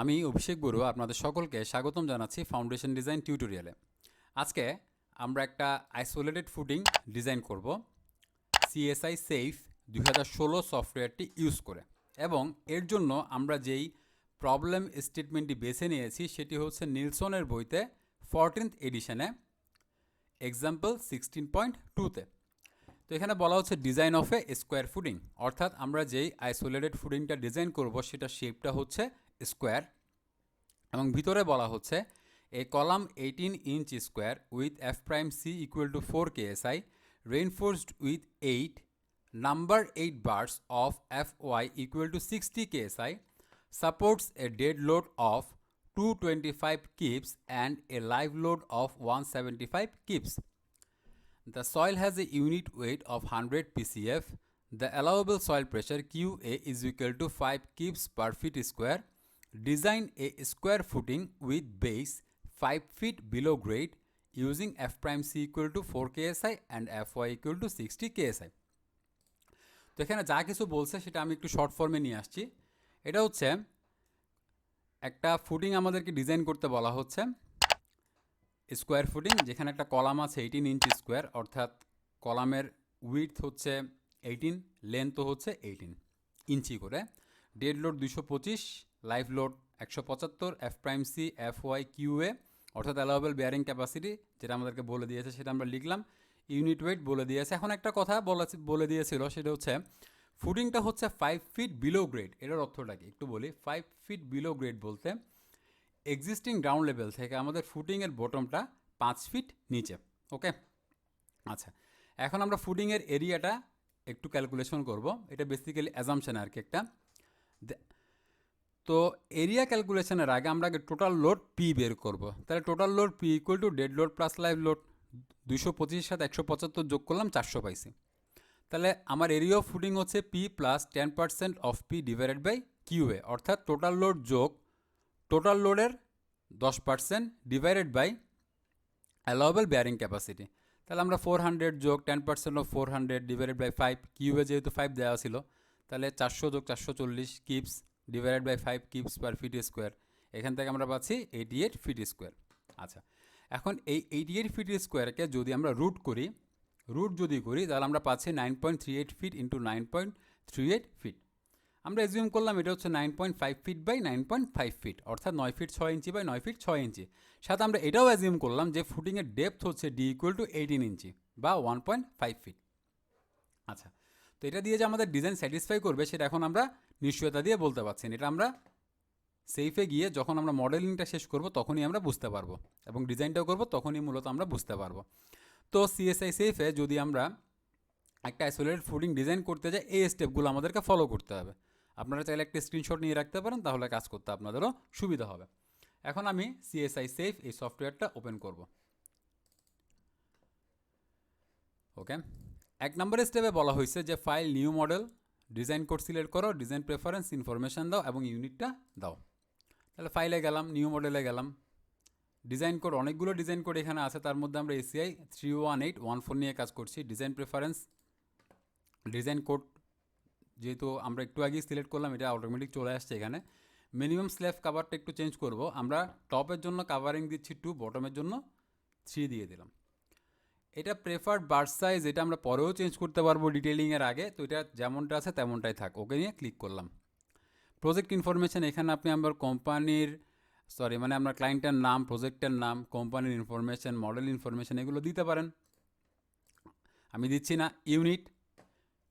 আমি অভিষেক বড়ুয়া আপনাদের সকলকে স্বাগতম জানাচ্ছি ফাউন্ডেশন ডিজাইন টিউটোরিয়ালে। আজকে আমরা একটা আইসোলেটেড ফুটিং ডিজাইন করব সিএসআই সেফ 2016 সফটওয়্যারটি ইউজ করে, এবং এর জন্য আমরা যেই প্রবলেম স্টেটমেন্টটি বেছে নিয়েছি সেটি হচ্ছে নিলসনের বইতে 14th এডিশনে এক্সাম্পল 16.2তে। তো এখানে বলা হচ্ছে design of A square fooding, অর্থাৎ আমরা যেই আইসোলেটেড ফুডিংটা ডিজাইন করব সেটা শেপটা হচ্ছে স্কোয়ার, এবং ভিতরে বলা হচ্ছে a column 18 inch square with F prime C equal to 4 KSI reinforced with 8 number 8 bars of F Y equal to 60 KSI supports a dead load of 225 kips and a live load of 175 kips. The soil has a unit weight of 100 pcf. The allowable soil pressure QA is equal to 5 kips per feet square. Design a square footing with base 5 feet below grade using f prime c equal to 4 ksi and fy equal to 60 ksi. তো এখানে যা কিছু বলছে সেটা আমি একটু short ফর্মে নিয়ে আসছি। এটা হচ্ছে একটা ফুটিং আমাদেরকে ডিজাইন করতে বলা হচ্ছে স্কোয়ার ফুটিং, যেখানে একটা কলাম আছে 18 ইঞ্চ স্কোয়ার, অর্থাৎ কলামের উইডথ হচ্ছে 18, লেন্থ হচ্ছে 18 ইঞ্চি করে, dead load 225, live load 175, F prime C F Y Q A অর্থাৎ অ্যালাউবেল বেয়ারিং ক্যাপাসিটি যেটা আমাদেরকে বলে দিয়েছে সেটা আমরা লিখলাম, ইউনিট ওয়েট বলে দিয়েছে। এখন একটা কথা বলে দিয়েছিল, সেটা হচ্ছে ফুটিংটা হচ্ছে 5 ফিট বিলো গ্রেড। এটার অর্থটা কি একটু বলি। 5 ফিট বিলো গ্রেড বলতে এক্সিস্টিং গ্রাউন্ড লেভেল থেকে আমাদের ফুটিংয়ের বটমটা 5 ফিট নিচে। ওকে, আচ্ছা, এখন আমরা ফুটিংয়ের এরিয়াটা একটু ক্যালকুলেশন করব। এটা বেসিক্যালি অ্যাজাম্পশন আর কি একটা। তো এরিয়া ক্যালকুলেশনের আগে আমরা আগে টোটাল লোড পি বের করব। তাহলে total load P equal to dead load plus live load, 225 সাথে 175 যোগ করলাম 400 পাইছি। তাহলে আমার এরিয়া অফ ফুটিং হচ্ছে P plus 10% of P divided by Q A, অর্থাৎ টোটাল লোড যোগ টোটাল লোডের 10% divided by allowable bearing capacity. তাহলে আমরা 400 যোগ 10% অফ 400 ডিভাইডেড বাই 5, কিউএ যেহেতু 5 দেওয়া ছিল, তাহলে 400 যোগ 440 kips divided by 5 kips per feet square. এখান থেকে আমরা পাচ্ছি 88 ফিট স্কোয়ার। আচ্ছা, এখন এই 88 ফিট স্কোয়ারকে যদি আমরা রুট করি তাহলে আমরা পাচ্ছি 9.38 ফিট ইন্টু 9.38 ফিট। আমরা এজিউম করলাম এটা হচ্ছে 9.5 ফিট বাই 9.5 ফিট, অর্থাৎ 9 ফিট 6 ইঞ্চি বাই 9 ফিট 6 ইঞ্চি। সাথে আমরা এটাও এজিউম করলাম যে ফুটিংয়ের ডেপথ হচ্ছে ডি ইকুয়াল টু 18 ইঞ্চি বা 1.5 ফিট। আচ্ছা, তো এটা দিয়ে যে আমাদের ডিজাইন স্যাটিসফাই করবে সেটা এখন আমরা নিশ্চয়তা দিয়ে বলতে পারছি না। এটা আমরা সেফে গিয়ে যখন আমরা মডেলিংটা শেষ করব তখনই আমরা বুঝতে পারবো, এবং ডিজাইনটাও করব তখনই মূলত আমরা বুঝতে পারবো। তো সিএসআই সেফে যদি আমরা একটা আইসোলেটেড ফুটিং ডিজাইন করতে যাই, এই স্টেপগুলো আমাদেরকে ফলো করতে হবে। আপনারা চাইলে একটা স্ক্রিনশট নিয়ে রাখতে পারেন, তাহলে কাজ করতে আপনাদেরও সুবিধা হবে। এখন আমি সিএসআই সেফ এই সফটওয়্যারটা ওপেন করব। ওকে, 1 নম্বর স্টেপে বলা হয়েছে যে file new model, design code select করো, ডিজাইন প্রেফারেন্স ইনফরমেশান দাও এবং ইউনিটটা দাও। তাহলে ফাইলে গেলাম, নিউ মডেলে গেলাম, ডিজাইন কোড অনেকগুলো ডিজাইন কোড এখানে আছে, তার মধ্যে আমরা এসিআই 31814 নিয়ে কাজ করছি। ডিজাইন প্রেফারেন্স ডিজাইন কোড যেহেতু আমরা একটু আগেই সিলেক্ট করলাম, এটা অটোমেটিক চলে আসছে এখানে। মিনিমাম স্ল্যাব কাভারটা একটু চেঞ্জ করব, আমরা টপের জন্য কাভারিং দিচ্ছি 2, বটমের জন্য 3 দিয়ে দিলাম। এটা প্রেফার্ড বার্স সাইজ, এটা আমরা পরেও চেঞ্জ করতে পারবো ডিটেলিংয়ের আগে, তো এটা যেমনটা আছে তেমনটাই থাক। ওকে নিয়ে ক্লিক করলাম। প্রজেক্ট ইনফরমেশান, এখানে আপনি আমার কোম্পানির আপনার ক্লায়েন্টের নাম, প্রজেক্টের নাম, কোম্পানির ইনফরমেশান, মডেল ইনফরমেশান এগুলো দিতে পারেন। আমি দিচ্ছি না। ইউনিট,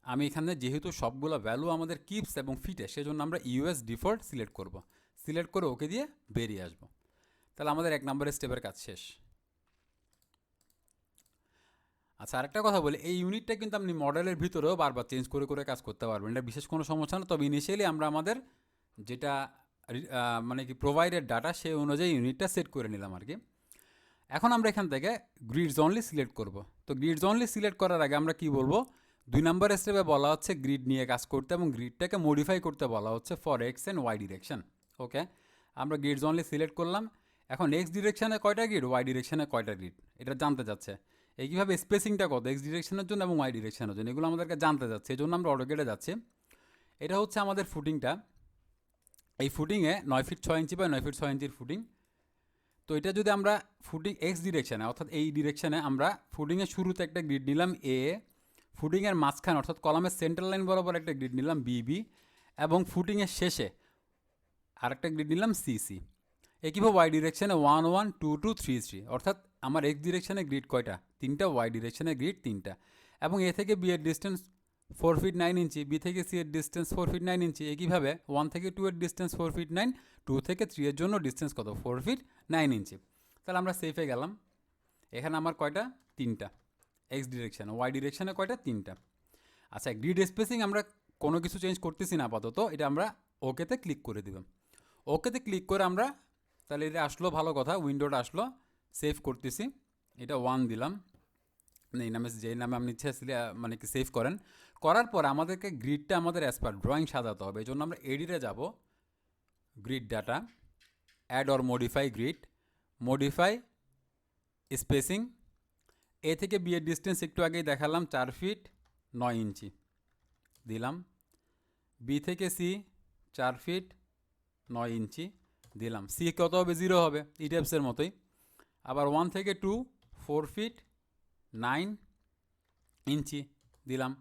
আমি এখানে যেহেতু সবগুলো ভ্যালু আমাদের কিপস এবং ফিটে, সেজন্য আমরা ইউএস ডিফল্ট সিলেক্ট করব। সিলেক্ট করে ওকে দিয়ে বেরিয়ে আসব। তাহলে আমাদের 1 নম্বরের স্টেপের কাজ শেষ। আচ্ছা, আরেকটা কথা বলি, এই ইউনিটটা কিন্তু আপনি মডেলের ভিতরেও বারবার চেঞ্জ করে করে কাজ করতে পারবেন, এটা বিশেষ কোনো সমস্যা না। তবে ইনিশিয়ালি আমরা আমাদের যেটা প্রোভাইডেড ডাটা সেই অনুযায়ী ইউনিটটা সেট করে নিলাম আর কি। এখন আমরা এখান থেকে গ্রিডস অনলি সিলেক্ট করব। তো গ্রিডস অনলি সিলেক্ট করার আগে আমরা কি বলবো, 2 নম্বর স্টেপে বলা হচ্ছে গ্রিড নিয়ে কাজ করতে এবং গ্রিডটাকে মডিফাই করতে বলা হচ্ছে for X and Y direction. Okay, আমরা গ্রিডস অনলি সিলেক্ট করলাম। এখন এক্স ডিরেকশানে কয়টা গ্রিড, ওয়াই ডিরেকশানে কয়টা গ্রিড, এটা জানতে যাচ্ছে। এইভাবে স্পেসিংটা কত এক্স ডিরেকশনের জন্য এবং ওয়াই ডিরেকশনের জন্য, এগুলো আমাদেরকে জানতে যাচ্ছে। এই জন্য আমরা অটোকেটে যাচ্ছি। এটা হচ্ছে আমাদের ফুটিংটা, এই ফুটিংয়ে 9 ফিট 6 ইঞ্চি বা 9 ফিট 6 ইঞ্চির ফুটিং। তো এটা যদি আমরা ফুটিং এক্স ডিরেকশানে অর্থাৎ এই ডিরেকশানে আমরা ফুটিংয়ের শুরুতে একটা গ্রিড নিলাম এ, ফুটিংয়ের মাঝখানে অর্থাৎ কলামের সেন্টার লাইন বরাবর একটা গ্রিড নিলাম বিবি, এবং ফুটিংয়ের শেষে আরেকটা গ্রিড নিলাম সিসি। একইভাবে ওয়াই ডিরেকশানে 1 1 2 2 3 3, অর্থাৎ আমার এক্স ডিরেকশানে গ্রিড কয়টা? 3টা, ওয়াই ডিরেকশানে গ্রিড 3টা। এবং এ থেকে বি এর ডিস্টেন্স 4 ফিট 9 ইঞ্চি, বি থেকে সি এর ডিস্টেন্স 4 ফিট 9 ইঞ্চি। একইভাবে 1 থেকে 2 এর ডিস্টেন্স 4 ফিট 9, 2 থেকে 3 এর জন্য ডিস্টেন্স কত? 4 ফিট 9 ইঞ্চি। তাহলে আমরা সেফে গেলাম। এখানে আমার কয়টা? 3টা এক্স ডিরেকশানে। ওয়াই ডিরেকশানে কয়টা? 3টা। আচ্ছা, গ্রিড স্পেসিং আমরা কোনো কিছু চেঞ্জ করতেছি না আপাতত, এটা আমরা ওকেতে ক্লিক করে দেব। ওকেতে ক্লিক করে আমরা, তাহলে এটা আসলো, ভালো কথা, উইন্ডোটা আসলো। সেভ করতেছি, এটা 1 দিলাম, এই নামে, যেই নামে আপনি ইচ্ছে মানে কি সেভ করেন। করার পর আমাদেরকে গ্রিডটা আমাদের অ্যাজ পার ড্রয়িং সাজাতে হবে। এই জন্য আমরা এডিটে যাব, grid data, add or modify grid, modify spacing. A থেকে বি এর ডিস্টেন্স একটু আগেই দেখালাম 4 ফিট 9 ইঞ্চি দিলাম। বি থেকে সি 4 ফিট 9 ইঞ্চি দিলাম। সি কত হবে? 0 হবে, ইটেপসের মতোই। আবার 1 থেকে 2 4 ফিট 9 ইঞ্চি দিলাম।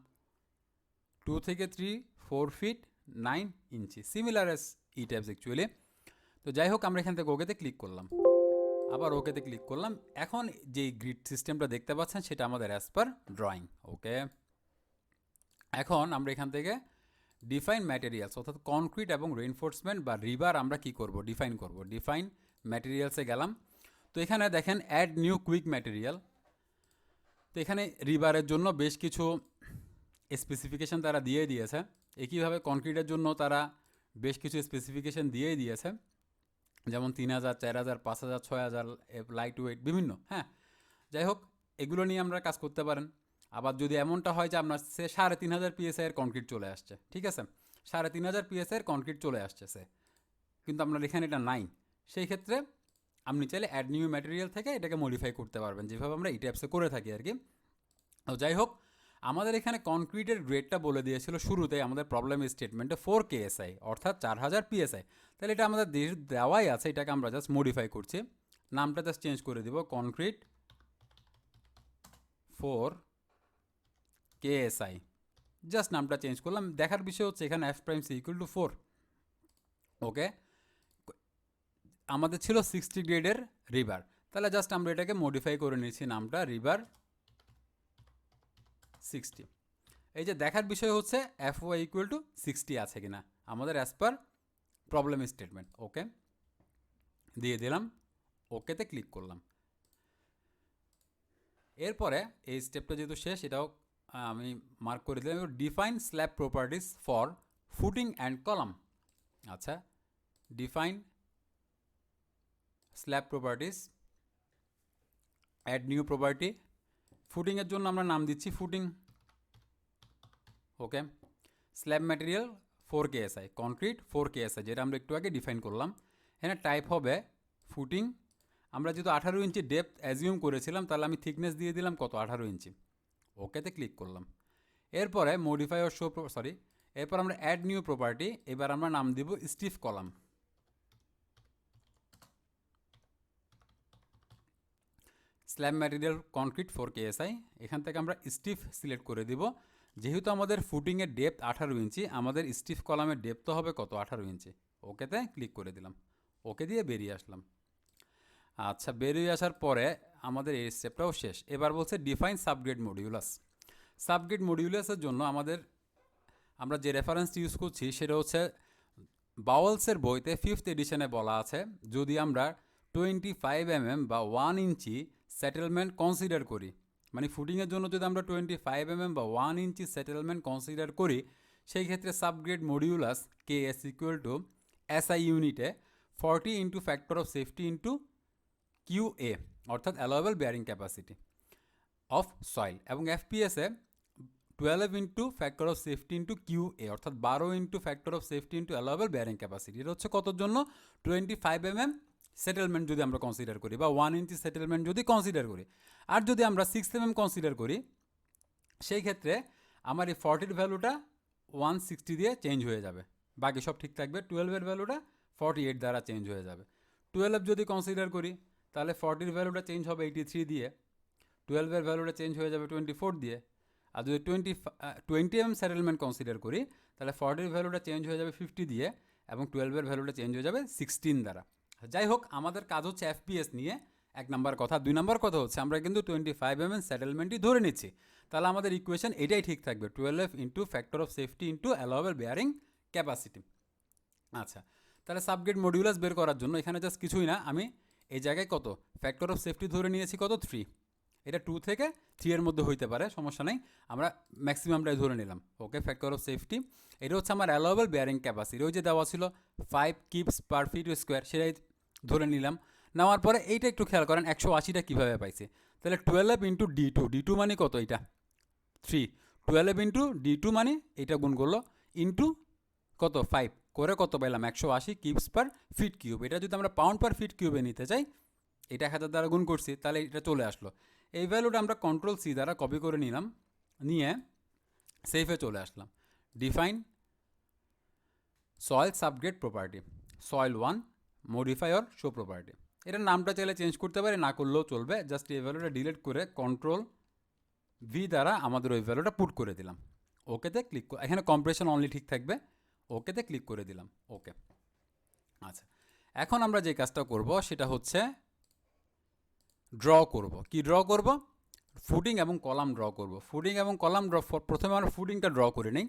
2 থেকে 3 4 ফিট 9 ইঞ্চি, সিমিলার এস ইটেপস অ্যাকচুয়ালি। তো যাই হোক, আমরা এখান থেকে ওকেতে ক্লিক করলাম, আবার ওকেতে ক্লিক করলাম। এখন যেই গ্রিড সিস্টেমটা দেখতে পাচ্ছেন সেটা আমাদের অ্যাজ পার ড্রয়িং। ওকে, এখন আমরা এখান থেকে ডিফাইন ম্যাটেরিয়ালস অর্থাৎ কনক্রিট এবং রেইনফোর্সমেন্ট বা রিভার আমরা কি করব? ডিফাইন করব। ডিফাইন ম্যাটেরিয়ালসে গেলাম। তো এখানে দেখেন অ্যাড নিউ কুইক ম্যাটেরিয়াল। তো এখানে রিভারের জন্য বেশ কিছু স্পেসিফিকেশান তারা দিয়ে দিয়েছে। একইভাবে কনক্রিটের জন্য তারা বেশ কিছু স্পেসিফিকেশান দিয়েই দিয়েছে, যেমন 3000 4000 5000 6000 লাইট ওয়েট বিভিন্ন। হ্যাঁ, যাই হোক, এগুলো নিয়ে আমরা কাজ করতে পারেন। আবার যদি এমনটা হয় যে আপনার সে 3500 PSI এর কনক্রিট চলে আসছে, ঠিক আছে, 3500 PSI এর কনক্রিট চলে আসছে সে, কিন্তু আপনার এখানে এটা নাই, সেই ক্ষেত্রে আপনি চাইলে অ্যাড নিউ ম্যাটেরিয়াল থেকে এটাকে মডিফাই করতে পারবেন, যেভাবে আমরা এই টাইপসে করে থাকি আর কি। তো যাই হোক, আমাদের এখানে কনক্রিটের গ্রেডটা বলে দিয়েছিল শুরুতে আমাদের প্রবলেম স্টেটমেন্টে 4 KSI অর্থাৎ 4000 PSI। তাহলে এটা আমাদের দেওয়াই আছে, এটাকে আমরা জাস্ট মডিফাই করছি। নামটা জাস্ট চেঞ্জ করে দিব, কনক্রিট 4 KSI, জাস্ট নামটা চেঞ্জ করলাম। দেখার বিষয় হচ্ছে এখানে F prime C equal to 4। Okay, আমাদের ছিল 60 গ্রেডের রিভার, তাহলে জাস্ট আমরা এটাকে মডিফাই করে নিয়েছি, নামটা রিভার 60। এই যে দেখার বিষয় হচ্ছে এফ ওয়াই ইকুয়াল টু 60 আছে কিনা আমাদের অ্যাজ পার প্রবলেম স্টেটমেন্ট। ওকে দিয়ে দিলাম, ওকেতে ক্লিক করলাম। এরপরে এই স্টেপটা যেহেতু শেষ, এটাও আমি মার্ক করে দিলাম। Define slab properties for footing and column. আচ্ছা, define slab properties, add new property. ফুটিংয়ের জন্য আমরা নাম দিচ্ছি footing. Okay, slab material 4 KSI, concrete 4 KSI, যেটা আমরা একটু আগে ডিফাইন করলাম। এখানে টাইপ হবে ফুটিং। আমরা যেহেতু 18 ইঞ্চি ডেপথ অ্যাজিউম করেছিলাম, তাহলে আমি থিকনেস দিয়ে দিলাম কত? 18 ইঞ্চি। ওকেতে ক্লিক করলাম। এরপরে মডিফাই ও শো এরপর আমরা অ্যাড নিউ প্রপার্টি, এবার আমরা নাম দিব stiff column. Slab material concrete 4 KSI, এখান থেকে আমরা স্টিফ সিলেক্ট করে দিব। যেহেতু আমাদের ফুটিংয়ের ডেপথ 18 ইঞ্চি, আমাদের স্টিফ কলামের ডেপথ হবে কত? 18 ইঞ্চি। ওকেতে ক্লিক করে দিলাম, ওকে দিয়ে বেরিয়ে আসলাম। আচ্ছা, বেরিয়ে আসার পরে আমাদের এই স্টেপটাও শেষ। এবার বলছে ডিফাইন সাবগ্রেড মডিউলাস। সাবগ্রেড মডিউলাসের জন্য আমরা যে রেফারেন্সটি ইউজ করছি সেটা হচ্ছে বাওয়েলসের বইতে 5th এডিশনে বলা আছে, যদি আমরা 25 mm বা 1 ইঞ্চি সেটেলমেন্ট কনসিডার করি, মানে ফুটিংয়ের জন্য যদি আমরা 25 mm বা 1 ইঞ্চি সেটেলমেন্ট কনসিডার করি, সেই ক্ষেত্রে subgrade modulus KS equal to SI ইউনিটে 40 into factor of safety into QA অর্থাৎ allowable bearing capacity of soil, এবং FPSে 12 into factor of safety into QA অর্থাৎ 12 into factor of safety into allowable bearing capacity. এটা হচ্ছে কতর জন্য? 25 mm settlement যদি আমরা consider করি, বা 1 ইঞ্চি সেটেলমেন্ট যদি কনসিডার করি। আর যদি আমরা 6 mm কনসিডার করি, সেই ক্ষেত্রে আমার এই 40-র ভ্যালুটা 160 দিয়ে চেঞ্জ হয়ে যাবে, বাকি সব ঠিক থাকবে। 12-এর ভ্যালুটা 48 দ্বারা চেঞ্জ হয়ে যাবে। 12 যদি কনসিডার করি তাহলে 40-র ভ্যালুটা চেঞ্জ হবে 83 দিয়ে, 12-এর ভ্যালুটা চেঞ্জ হয়ে যাবে 24 দিয়ে। আর যদি 20 সেটেলমেন্ট কনসিডার করি তাহলে 40-র ভ্যালুটা চেঞ্জ হয়ে যাবে 50 দিয়ে এবং 12-এর ভ্যালুটা চেঞ্জ হয়ে যাবে 16 দ্বারা। যাই হোক, আমাদের কাজ হচ্ছে এফপিএস নিয়ে, 1 নাম্বার কথা। 2 নাম্বার কথা হচ্ছে আমরা কিন্তু 25 সেটেলমেন্টই ধরে নিচ্ছি, তাহলে আমাদের ইকুয়েশন এটাই ঠিক থাকবে, 12 into factor of safety into allowable bearing capacity. আচ্ছা, তাহলে সাবগেট মডিউলাস বের করার জন্য এখানে জাস্ট কিছুই না, আমি এই জায়গায় কত ফ্যাক্টর অফ সেফটি ধরে নিয়েছি, কত 3। এটা 2 থেকে 3 এর মধ্যে হইতে পারে, সমস্যা নেই, আমরা ম্যাক্সিমামটাই ধরে নিলাম। ওকে, ফ্যাক্টর অফ সেফটি, এটা হচ্ছে আমার অ্যালাওয়েবল বেয়ারিং ক্যাপাসিটি, ওই যে দেওয়া ছিল 5 কিপস পার ফিট স্কোয়ার, সেটাই ধরে নিলাম। নেওয়ার পরে এইটা একটু খেয়াল করেন 180টা কীভাবে পাইছে, তাহলে 12 ইন্টু D2 মানে কত, এটা 3, 12 ইন্টু D2 মানে এটা গুণ করলো ইন্টু কত 5 করে কত পাইলাম 180 কিউবস পার ফিট কিউব। এটা যদি আমরা পাউন্ড পার ফিট কিউবে নিতে চাই, এটা 1000 দ্বারা গুণ করছি, তাহলে এটা চলে আসলো। এই ভ্যালুটা আমরা কন্ট্রোল সি দ্বারা কপি করে নিলাম, নিয়ে সেফে চলে আসলাম। Define soil subgrade property, soil 1 modify or show property. এটার নামটা চাইলে চেঞ্জ করতে পারি, না করলেও চলবে, জাস্ট এই ভ্যালুটা ডিলিট করে কন্ট্রোল ভি দ্বারা আমাদের ওই ভ্যালুটা পুট করে দিলাম। ওকেতে ক্লিক, এখানে কম্প্রেশন অনলি ঠিক থাকবে, ওকেতে ক্লিক করে দিলাম। ওকে, আচ্ছা, এখন আমরা যে কাজটা করব সেটা হচ্ছে ড্র করব। কি ড্র করব? ফুটিং এবং কলাম ড্র করব। ফুটিং এবং কলাম ড্র, প্রথমে আমরা ফুটিংটা ড্র করে নিই।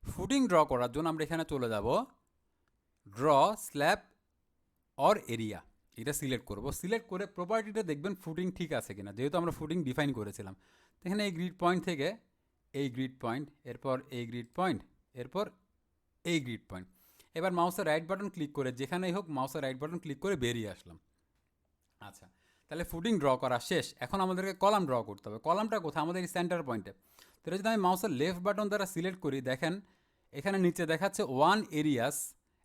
ফুটিং ড্র করার জন্য আমরা এখানে চলে যাব, ড্র স্ল্যাব অর এরিয়া, এটা সিলেক্ট করব। সিলেক্ট করে প্রপার্টিটা দেখবেন ফুটিং ঠিক আছে কিনা, যেহেতু আমরা ফুটিং ডিফাইন করেছিলাম। এখানে এই গ্রিড পয়েন্ট থেকে এই গ্রিড পয়েন্ট, এরপর এই গ্রিড পয়েন্ট, এরপর এই গ্রিড পয়েন্ট। এবার মাউসের রাইট বাটন ক্লিক করে, যেখানেই হোক মাউসের রাইট বাটন ক্লিক করে বেরিয়ে আসলাম। আচ্ছা, তাহলে ফুটিং ড্র করা শেষ, এখন আমাদেরকে কলাম ড্র করতে হবে। কলামটা কোথায়? আমাদের এই সেন্টার পয়েন্টে। তো এটা যদি আমি মাউসের লেফট বাটন দ্বারা সিলেক্ট করি, দেখেন এখানে নিচে দেখাচ্ছে 1 areas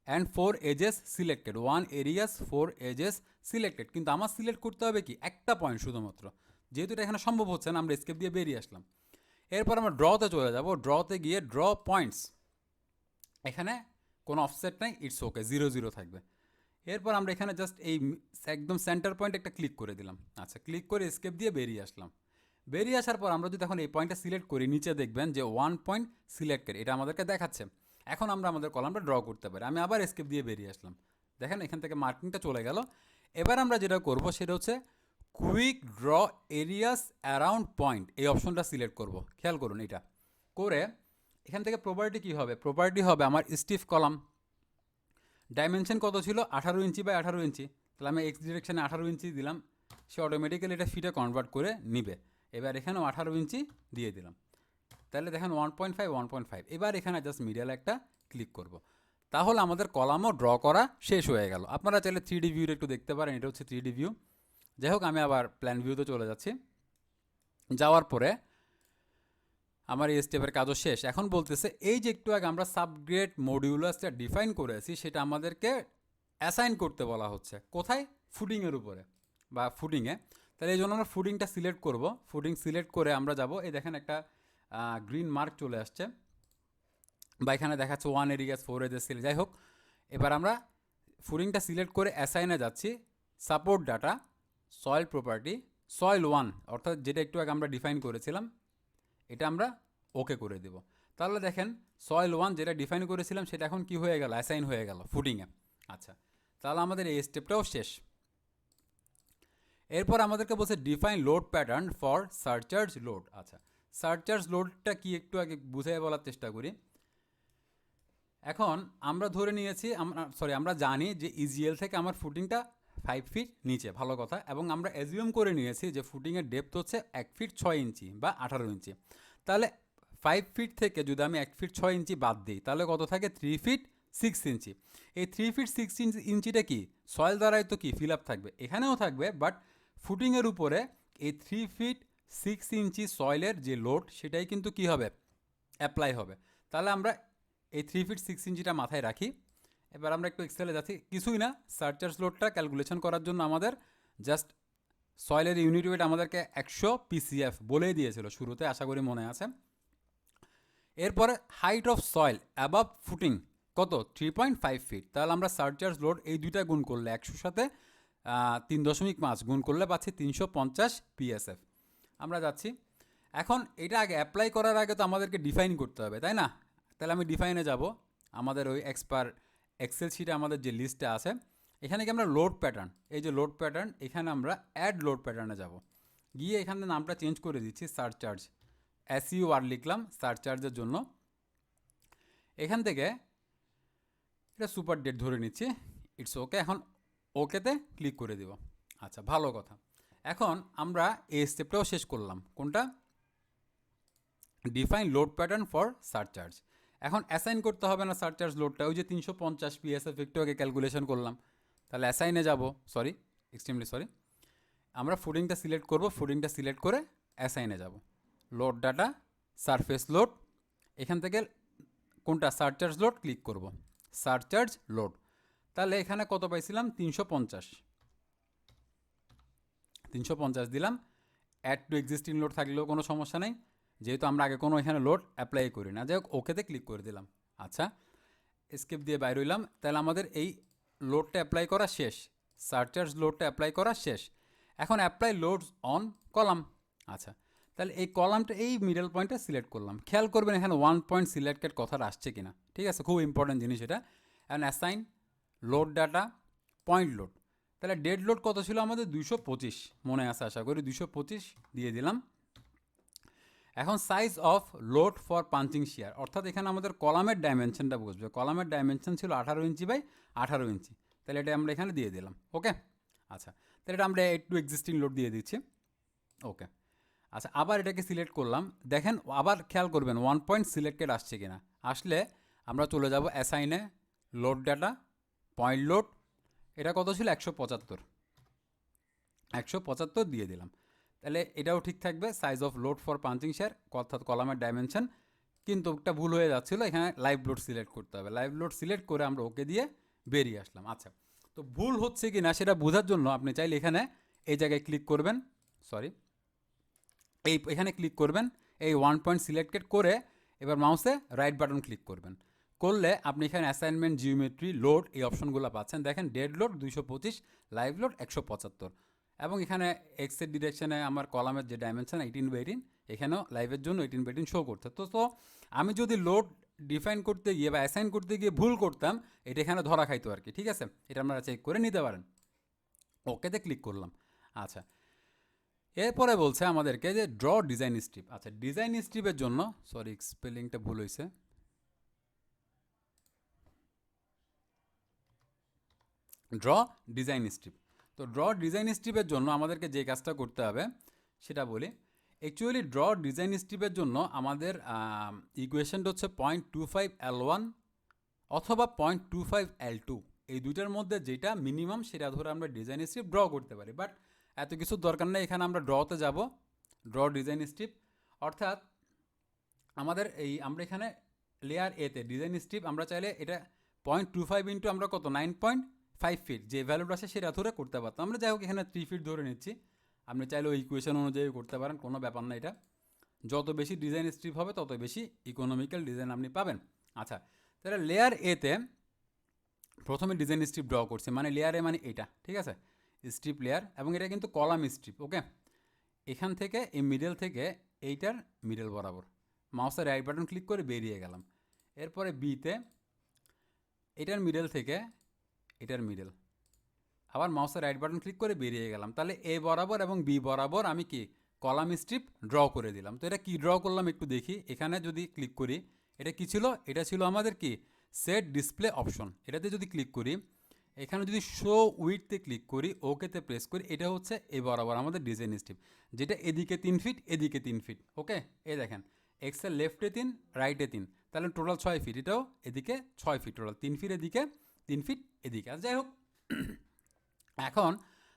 and 4 edges selected, 1 areas 4 edges selected. কিন্তু আমার সিলেক্ট করতে হবে কি, একটা পয়েন্ট শুধুমাত্র, যেহেতু এটা এখানে সম্ভব হচ্ছে না, আমরা এসকেপ দিয়ে বেরিয়ে আসলাম। এরপর আমরা ড্রতে চলে যাব, ড্রতে গিয়ে ড্র পয়েন্টস, এখানে কোনো অফসেট নাই, ইটস ওকে, 0 0 থাকবে। এরপর আমরা এখানে জাস্ট এই একদম সেন্টার পয়েন্ট একটা ক্লিক করে দিলাম। আচ্ছা, ক্লিক করে এসকেপ দিয়ে বেরিয়ে আসলাম। বেরিয়ে আসার পর আমরা যদি এখন এই পয়েন্টটা সিলেক্ট করি, নিচে দেখবেন যে 1 পয়েন্ট সিলেক্টেড, এটা আমাদেরকে দেখাচ্ছে। এখন আমরা আমাদের কলামটা ড্র করতে পারি। আমি আবার এসকেপ দিয়ে বেরিয়ে আসলাম, দেখেন এখান থেকে মার্কিংটা চলে গেল। এবার আমরা যেটা করব সেটা হচ্ছে quick draw areas around point, এই অপশনটা সিলেক্ট করব। খেয়াল করুন, এটা করে এখান থেকে প্রপার্টি কী হবে, প্রপার্টি হবে আমার স্টিফ কলাম। ডাইমেনশন কত ছিল, 18 ইঞ্চি বাই 18 ইঞ্চি, তাহলে আমি এক্স ডিরেকশানে 18 ইঞ্চি দিলাম, সে অটোমেটিক্যালি এটা ফিটে কনভার্ট করে নিবে। এবার এখানেও 18 ইঞ্চি দিয়ে দিলাম, তাহলে দেখেন 1.5 1.5। এবার এখানে জাস্ট মিডিয়াল একটা ক্লিক করব, তাহলে আমাদের কলামও ড্র করা শেষ হয়ে গেল। আপনারা চাইলে 3D ভিউটা একটু দেখতে পারেন, এটা হচ্ছে 3D ভিউ। যাই হোক, আমি আবার প্ল্যান ভিউতে চলে যাচ্ছি। যাওয়ার পরে আমার এই স্টেপের কাজও শেষ। এখন বলতেছে এই যে একটু আগে আমরা সাবগ্রেড মডিউলাসটা ডিফাইন করেছি, সেটা আমাদেরকে অ্যাসাইন করতে বলা হচ্ছে। কোথায়? ফুডিংয়ের উপরে বা ফুডিংয়ে। তাহলে এই জন্য আমরা ফুডিংটা সিলেক্ট করব। ফুডিং সিলেক্ট করে আমরা যাব, এই দেখেন একটা গ্রিন মার্ক চলে আসছে, বা এখানে দেখাচ্ছে 1 এরিয়াস 4 এজেস সিলেক্ট। যাই হোক, এবার আমরা ফুডিংটা সিলেক্ট করে অ্যাসাইনে যাচ্ছি, support data, soil property, soil 1, অর্থাৎ যেটা একটু আগে আমরা ডিফাইন করেছিলাম, এটা আমরা ওকে করে দেব। তাহলে দেখেন সয়েল 1 যেটা ডিফাইন করেছিলাম সেটা এখন কি হয়ে গেল, অ্যাসাইন হয়ে গেল ফুডিংয়ে। আচ্ছা, তাহলে আমাদের এই স্টেপটাও শেষ। এরপর আমাদেরকে বলছে define load pattern for surcharge load. আচ্ছা, সারচার্জ লোডটা কি একটু আগে বুঝিয়ে বলার চেষ্টা করি। এখন আমরা ধরে নিয়েছি, আমরা জানি যে ইজিএল থেকে আমার ফুটিংটা 5 ফিট নিচে, ভালো কথা, এবং আমরা অ্যাজিউম করে নিয়েছি যে ফুটিংয়ের ডেপথ হচ্ছে 1 ফিট 6 ইঞ্চি বা 18 ইঞ্চি। তাহলে 5 ফিট থেকে যদি আমি 1 ফিট 6 ইঞ্চি বাদ দিই, তাহলে কত থাকে, 3 ফিট 6 ইঞ্চি। এই 3 ফিট 6 ইঞ্চিটা কি সয়েল দ্বারাই তো কি ফিল আপ থাকবে, এখানেও থাকবে, বাট ফুটিংয়ের উপরে এই 3 ফিট 6 ইঞ্চি সয়েলের যে লোড সেটাই কিন্তু কি হবে, অ্যাপ্লাই হবে। তাহলে আমরা এই 3 ফিট 6 ইঞ্চিটা মাথায় রাখি। এবার আমরা একটু এক্সেলে যাচ্ছি, কিছুই না, সারচার্জ লোডটা ক্যালকুলেশন করার জন্য আমাদের জাস্ট সয়েলের ইউনিট ওয়েট আমাদেরকে 100 PCF বলেই দিয়েছিল শুরুতে, আশা করি মনে আছে। এরপরে height of soil above footing কত 3.5 ফিট। তাহলে আমরা সারচার্জ লোড এই দুইটা গুণ করলে 100 সাথে 3.5 গুণ করলে পাচ্ছি 350 পিএসএফ। আমরা যাচ্ছি এখন, এটা আগে অ্যাপ্লাই করার আগে তো আমাদেরকে ডিফাইন করতে হবে, তাই না? তাহলে আমি ডিফাইনে যাব, আমাদের ওই এক্সেল শিটে আমাদের যে লিস্টটা আছে এখানে কি আমরা লোড প্যাটার্ন, এই যে লোড প্যাটার্ন, এখানে আমরা অ্যাড লোড প্যাটার্নে যাব, গিয়ে এখানে নামটা চেঞ্জ করে দিচ্ছি সারচার্জ, SUR লিখলাম সারচার্জের জন্য। এখান থেকে এটা সুপার ডেট ধরে নিচ্ছি, ইটস ওকে। এখন ওকেতে ক্লিক করে দিব। আচ্ছা, ভালো কথা। এখন আমরা এই স্টেপটাও শেষ করলাম, কোনটা? Define load pattern for surcharge. এখন অ্যাসাইন করতে হবে না সারচার্জ লোডটা, ওই যে 350 পিএসএফ একটু আগে ক্যালকুলেশন করলাম, তাহলে অ্যাসাইনে যাব, এক্সট্রিমলি সরি, আমরা ফুডিংটা সিলেক্ট করব, ফুডিংটা সিলেক্ট করে অ্যাসাইনে যাব, লোড ডাটা সারফেস লোড, এখান থেকে কোনটা সারচার্জ লোড ক্লিক করব, সারচার্জ লোড। তাহলে এখানে কত পাইছিলাম 350 দিলাম। অ্যাড টু এক্সিস্টিং লোড থাকলেও কোনো সমস্যা নেই, যেহেতু আমরা আগে কোনো এখানে লোড অ্যাপ্লাই করি না। যাই হোক, ওকেতে ক্লিক করে দিলাম। আচ্ছা, স্কেপ দিয়ে বাইরে হইলাম। তাহলে আমাদের এই লোডটা অ্যাপ্লাই করা শেষ, সারচার্জ লোডটা অ্যাপ্লাই করা শেষ। এখন অ্যাপ্লাই লোডস অন কলাম। আচ্ছা, তাহলে এই কলামটা এই মিডল পয়েন্টটা সিলেক্ট করলাম। খেয়াল করবেন এখানে 1 পয়েন্ট সিলেক্টেড কথাটা আসছে কিনা, ঠিক আছে? খুব ইম্পর্টেন্ট জিনিস এটা। And assign load data point load. তাহলে ডেড লোড কত ছিল আমাদের 225, মনে আছে আশা করি, 225 দিয়ে দিলাম। এখন size of load for punching shear, অর্থাৎ এখানে আমাদের কলামের ডাইমেনশনটা বুঝবে। কলামের ডাইমেনশন ছিল 18 ইঞ্চি বাই 18 ইঞ্চি, তাহলে এটা আমরা এখানে দিয়ে দিলাম। ওকে, আচ্ছা, তাহলে এটা আমরা একটু এক্সিস্টিং লোড দিয়ে দিচ্ছি। ওকে, আচ্ছা, আবার এটাকে সিলেক্ট করলাম। দেখেন, আবার খেয়াল করবেন 1 পয়েন্ট সিলেক্টেড আসছে কিনা। আসলে আমরা চলে যাব অ্যাসাইনে লোড ডাটা পয়েন্ট লোড, এটা কত ছিল 175 দিয়ে দিলাম। তাহলে এটাও ঠিক থাকবে, size of load for punching share, অর্থাৎ কলামের ডাইমেনশন। কিন্তু একটা ভুল হয়ে যাচ্ছিলো, এখানে লাইভ লোড সিলেক্ট করতে হবে। লাইভ লোড সিলেক্ট করে আমরা ওকে দিয়ে বেরিয়ে আসলাম। আচ্ছা, তো ভুল হচ্ছে কি না সেটা বোঝার জন্য আপনি চাইলে এখানে এই জায়গায় ক্লিক করবেন, এখানে ক্লিক করবেন, এই 1 পয়েন্ট সিলেক্টেড করে এবার মাউসে রাইট বাটন ক্লিক করবেন। করলে আপনি এখানে অ্যাসাইনমেন্ট, জিওমেট্রি, লোড এই অপশনগুলো পাচ্ছেন। দেখেন, ডেড লোড 225, লাইভ লোড 175, এবং এখানে এক্সের ডিরেকশনে আমার কলামের যে ডাইমেনশন 18/18, এখানেও লাইভের জন্য 18/18 শো করতে। তো আমি যদি লোড ডিফাইন করতে গিয়ে বা অ্যাসাইন করতে গিয়ে ভুল করতাম, এটা এখানে ধরা খাইতো আর কি, ঠিক আছে? এটা আপনারা চেক করে নিতে পারেন। ওকেতে ক্লিক করলাম। আচ্ছা, এরপরে বলছে আমাদেরকে যে ড্র ডিজাইন স্ট্রিপ। আচ্ছা, ডিজাইন স্ট্রিপের জন্য, সরি স্পেলিংটা ভুল হয়েছে, ড্র ডিজাইন স্ট্রিপ। তো ড্র ডিজাইন স্ট্রিপের জন্য আমাদেরকে যে কাজটা করতে হবে সেটা বলি। অ্যাকচুয়ালি ড্র ডিজাইন স্ট্রিপের জন্য আমাদের ইকুয়েশনটা হচ্ছে 0.25L1 অথবা 0.25L2, এই দুইটার মধ্যে যেটা মিনিমাম সেটা ধরে আমরা ডিজাইন স্ট্রিপ ড্র করতে পারি। বাট এত কিছু দরকার নেই, এখানে আমরা ড্রতে যাব, ড্র ডিজাইন স্ট্রিপ। অর্থাৎ আমাদের আমরা এখানে লেয়ার এতে ডিজাইন স্ট্রিপ আমরা চাইলে এটা 0.25 ইন্টু আমরা কত 9.5 ফিট যে ভ্যালুটা আছে সেটা ধরে করতে পারতাম আমরা। যাই হোক, এখানে 3 ফিট ধরে নিচ্ছি। আপনি চাইলে ওই ইকুয়েশন অনুযায়ী করতে পারেন, কোনো ব্যাপার না। এটা যত বেশি ডিজাইন স্ট্রিপ হবে তত বেশি ইকোনমিক্যাল ডিজাইন আপনি পাবেন। আচ্ছা, তাহলে লেয়ার এতে প্রথমে ডিজাইন স্ট্রিপ ড্র করছি, মানে লেয়ার এ মানে এটা, ঠিক আছে? স্ট্রিপ লেয়ার, এবং এটা কিন্তু কলাম স্ট্রিপ। ওকে, এখান থেকে এই মিডল থেকে এইটার মিডল বরাবর মাউসের রাইট বাটন ক্লিক করে বেরিয়ে গেলাম। এরপরে বিতে এটার মিডল থেকে এটার মিডল, আবার মাউসের রাইট বাটন ক্লিক করে বেরিয়ে গেলাম। তাহলে এ বরাবর এবং বি বরাবর আমি কি কলাম স্ট্রিপ ড্র করে দিলাম। তো এটা কি ড্র করলাম একটু দেখি। এখানে যদি ক্লিক করি, এটা কি ছিল? এটা ছিল আমাদের কি সেট ডিসপ্লে অপশন। এটাতে যদি ক্লিক করি, এখানে যদি শো উইথতে ক্লিক করি, ওকেতে প্রেস করি, এটা হচ্ছে এ বরাবর আমাদের ডিজাইন স্ট্রিপ, যেটা এদিকে 3 ফিট এদিকে 3 ফিট। ওকে, এই দেখেন এক্সের লেফটে 3 রাইটে 3, তাহলে টোটাল 6 ফিট। এটাও এদিকে 6 ফিট, টোটাল 3 ফিট এদিকে 3 ফিট এদিকে। আর যাই হোক, এখন